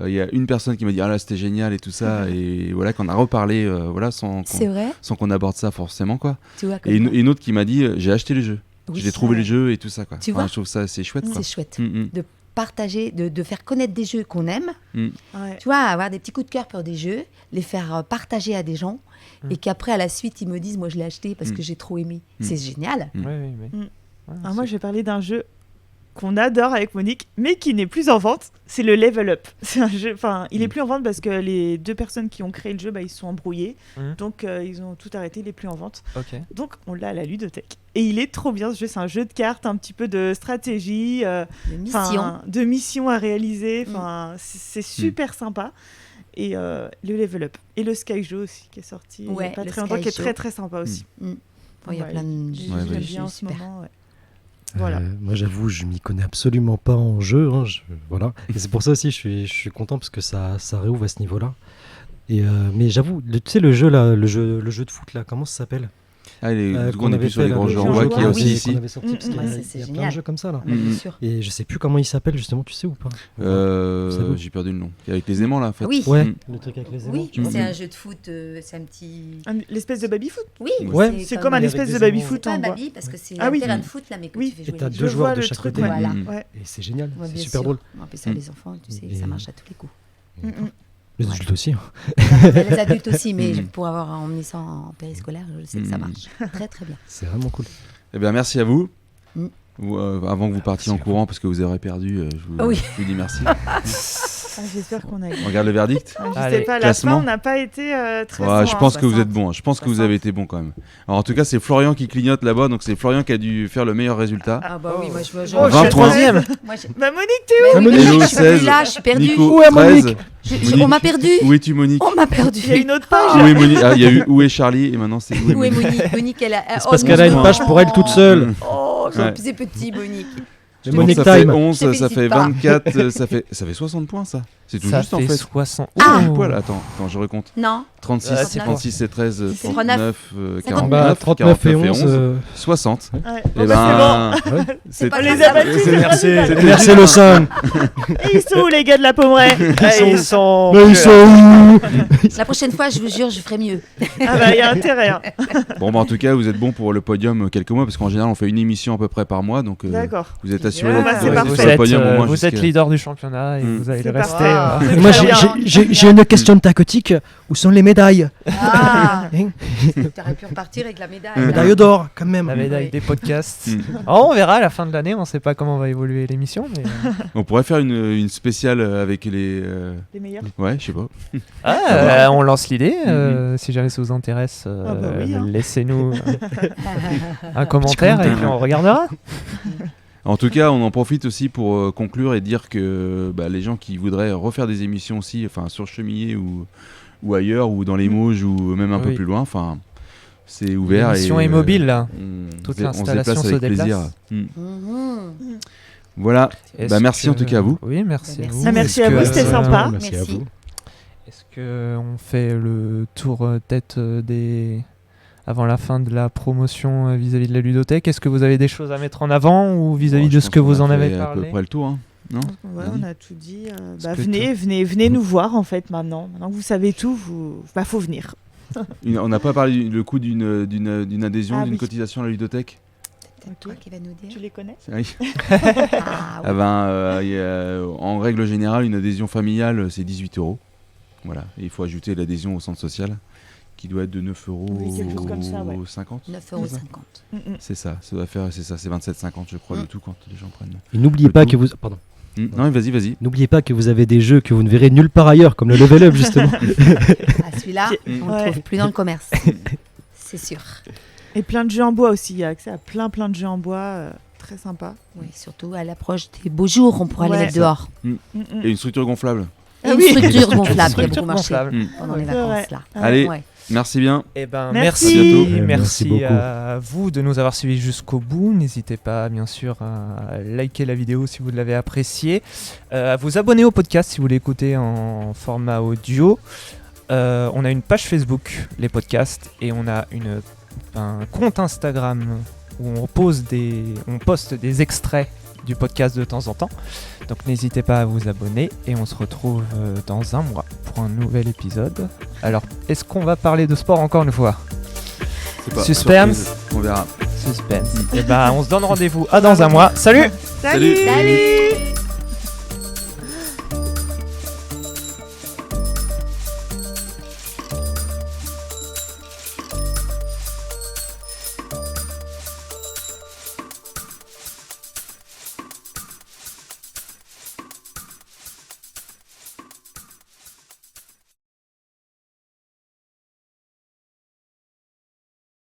il y a une personne qui m'a dit ah là c'était génial et tout ça et voilà qu'on a reparlé voilà C'est vrai, sans qu'on aborde ça forcément quoi. tu vois. Et une autre qui m'a dit j'ai acheté le jeu, Oui, j'ai trouvé ouais. le jeu et tout ça quoi. Tu vois je trouve ça assez chouette quoi. C'est chouette. Mm, De partager, de faire connaître des jeux qu'on aime. mm. Ouais. Tu vois, avoir des petits coups de cœur pour des jeux, les faire partager à des gens et qu'après, à la suite, ils me disent moi, je l'ai acheté parce que j'ai trop aimé. C'est génial. Mm. Oui, oui. Alors moi, je vais parler d'un jeu qu'on adore avec Monique, mais qui n'est plus en vente. C'est le Level Up. C'est un jeu. Enfin, il est plus en vente parce que les 2 personnes qui ont créé le jeu, ils se sont embrouillés. Donc, ils ont tout arrêté. Il est plus en vente. Ok. Donc, on l'a à la ludothèque. Et il est trop bien ce jeu. C'est un jeu de cartes, un petit peu de stratégie, de mission à réaliser. Enfin, c'est super sympa. Et le Level Up. Et le Sky Joe aussi, qui est sorti il n'y a pas le très longtemps, Sky qui est très Joe. très sympa aussi. Bon, il y a plein de J'aime Ouais, ouais. bien en ce super. moment. Ouais. Voilà. Moi, j'avoue, je m'y connais absolument pas en jeu. Voilà. Et c'est pour ça aussi, je suis content parce que ça réouvre à ce niveau-là. Et mais j'avoue, tu sais le jeu là, le jeu de foot là, comment ça s'appelle? Ah, on Qu'on est avait plus sur fait, les là, grands le jeux jeu en bois en qu'il y a bois, aussi oui. ici. Qu'on avait sorti, parce qu'il y a- Ouais, il y c'est a plein génial. de jeux comme ça là. Bien sûr. Et je sais plus comment il s'appelle justement, tu sais ou pas? J'ai perdu le nom. Avec les aimants là en fait. Oui. Ouais, Mm. le truc avec les aimants. Oui, tu vois. c'est un jeu de foot, c'est un petit. L'espèce de baby-foot. Oui, Ouais. C'est comme un avec espèce des de baby aimants. foot C'est pas en un bois. baby parce que c'est Ah un oui. terrain de foot là, mais que Oui. tu fais Et jouer. t'as les deux gens. joueurs vois de le chaque truc, côté. Voilà. Mm. Ouais. Et c'est génial, Ouais, c'est bien super sûr. drôle. En plus, ça, les enfants, tu sais, Et- ça marche à tous les coups. Les adultes aussi. Hein. Les adultes aussi, mais pour avoir emmené ça en périscolaire, je sais que ça marche très très bien. C'est vraiment cool. Eh bien merci à vous. Mm. Avant que vous partiez en courant parce que vous aurez perdu, Oui. je vous dis merci. Ah, j'espère qu'on a. On regarde le verdict. Je Allez, sais pas, à la classement. fin, on n'a pas été très Ouais, fort, je hein. pense que vous 60. êtes bon. Je pense que vous 60. avez été bon quand même. Alors en tout cas, c'est Florian qui clignote là-bas, donc c'est Florian qui a dû faire le meilleur résultat. Ah bah oui, moi je Oh, je suis 23. troisième. Moi, je... Bah Monique, t'es Mais oui, Monique, mais Hello, je suis plus 16. là, je suis perdue. Nico, Où est 13. Monique On m'a perdu. Où es-tu Monique? On m'a perdu. Il y a une autre page. Où est Monique? Ah, il y a eu Où est Charlie et maintenant c'est Où est Monique? Monique, elle a. C'est parce qu'elle a une page pour elle toute seule. Oh, Ouais. c'est petit, Monique. Le Donc Monique ça fait Time. 11, Je te ça fait félicite pas. 24, ça fait 60 points ça. C'est tout Ça juste en fait fait. 60. Ah. Pile poil. Attends, je recompte. Non. 36, c'est 36 et 13, 39, 39, 59. 49, 39 et 49 11. 60. Ouais. Et Bon, bah, c'est pas On grave, les a ça va. battus, c'est- c'est Merci, grave. merci le sang. c'est bon. Et ils sont où les gars de la Pommeraye? Ils sont. Mais ils sont où? La prochaine fois, je vous jure, je ferai mieux. Ah bah il y a intérêt. Hein. Bon, bah, en tout cas, vous êtes bon pour le podium quelques mois parce qu'en général, on fait une émission à peu près par mois, donc D'accord. vous êtes assuré Bien. d'être Bah, c'est de rester parfait. sur le podium au moins vous êtes jusqu'à- leader du championnat et vous allez C'est le rester. parfait. Moi, Très bien. j'ai une question tactique. Où sont les médailles? Ah, Hein? t'aurais pu repartir avec la médaille. Médaille d'or, quand même. La médaille Oui. des podcasts. Mm. Oh, on verra à la fin de l'année, on ne sait pas comment va évoluer l'émission. Mais... On pourrait faire une spéciale avec les. Les meilleurs. Ouais, je sais pas. On lance l'idée. Si jamais ça vous intéresse, Ah bah oui, hein. laissez-nous un commentaire et puis on regardera. En tout cas, on en profite aussi pour conclure et dire que les gens qui voudraient refaire des émissions aussi, enfin sur Chemillé ou ailleurs, ou dans les Mauges, ou même un peu Oui. plus loin, enfin, c'est ouvert. L'émission est mobile là. Toute on se l'installation déplace se avec plaisir. déplace. Mhm. Voilà. Est-ce Merci que- en tout cas à vous. Oui, merci à Merci. vous. Ah, merci Est-ce à vous, que- c'était sympa. Merci à Merci. vous. Est-ce qu'on fait le tour tête des... avant la fin de la promotion vis-à-vis de la ludothèque? Est-ce que vous avez des choses à mettre en avant ou vis-à-vis Bon, de je ce pense que qu'on vous a en avez fait à parlé? peu près le tour, hein. Non Ouais, Vas-y. on a tout dit. Est-ce que Venez nous voir en fait maintenant. Maintenant que vous savez tout, faut venir. On n'a pas parlé le coût d'une adhésion, Ah d'une oui. cotisation à la ludothèque. C'est toi qui va nous dire. Tu les connais? Oui. Ah, oui. Ah ben, il y a, en règle générale, une adhésion familiale, c'est 18 €. Voilà. Et il faut ajouter l'adhésion au centre social, qui doit être de 9,50 Oui, quelque chose comme ça, ouais. 9,50 €. C'est ça, ça doit faire, c'est ça, c'est 27,50 je crois, le tout quand les gens prennent. Et n'oubliez Le pas tout. que vous. Pardon. Non, vas-y. N'oubliez pas que vous avez des jeux que vous ne verrez nulle part ailleurs, comme le Level Up justement. Ah, celui-là, on Ouais. le trouve plus dans le commerce. C'est sûr. Et plein de jeux en bois aussi. Il y a accès à plein de jeux en bois. Très sympa. Oui, surtout à l'approche des beaux jours, on pourra Ouais. les mettre dehors. Et une structure gonflable. Et Ah une oui. structure gonflable qui a Structure beaucoup marché gonflable. pendant les C'est vrai. vacances là. Allez. Ouais. Merci bien. Eh ben, Merci. merci, À bientôt. Merci beaucoup. à vous de nous avoir suivis jusqu'au bout. N'hésitez pas, bien sûr, à liker la vidéo si vous l'avez appréciée, à vous abonner au podcast si vous l'écoutez en format audio. On a une page Facebook, les podcasts, et on a un compte Instagram où on poste des extraits du podcast de temps en temps. Donc n'hésitez pas à vous abonner et on se retrouve dans un mois pour un nouvel épisode. Alors, est-ce qu'on va parler de sport encore une fois? Suspense. Surprise, on verra. Suspense. Et on se donne rendez-vous dans un mois. Salut. Salut. Salut.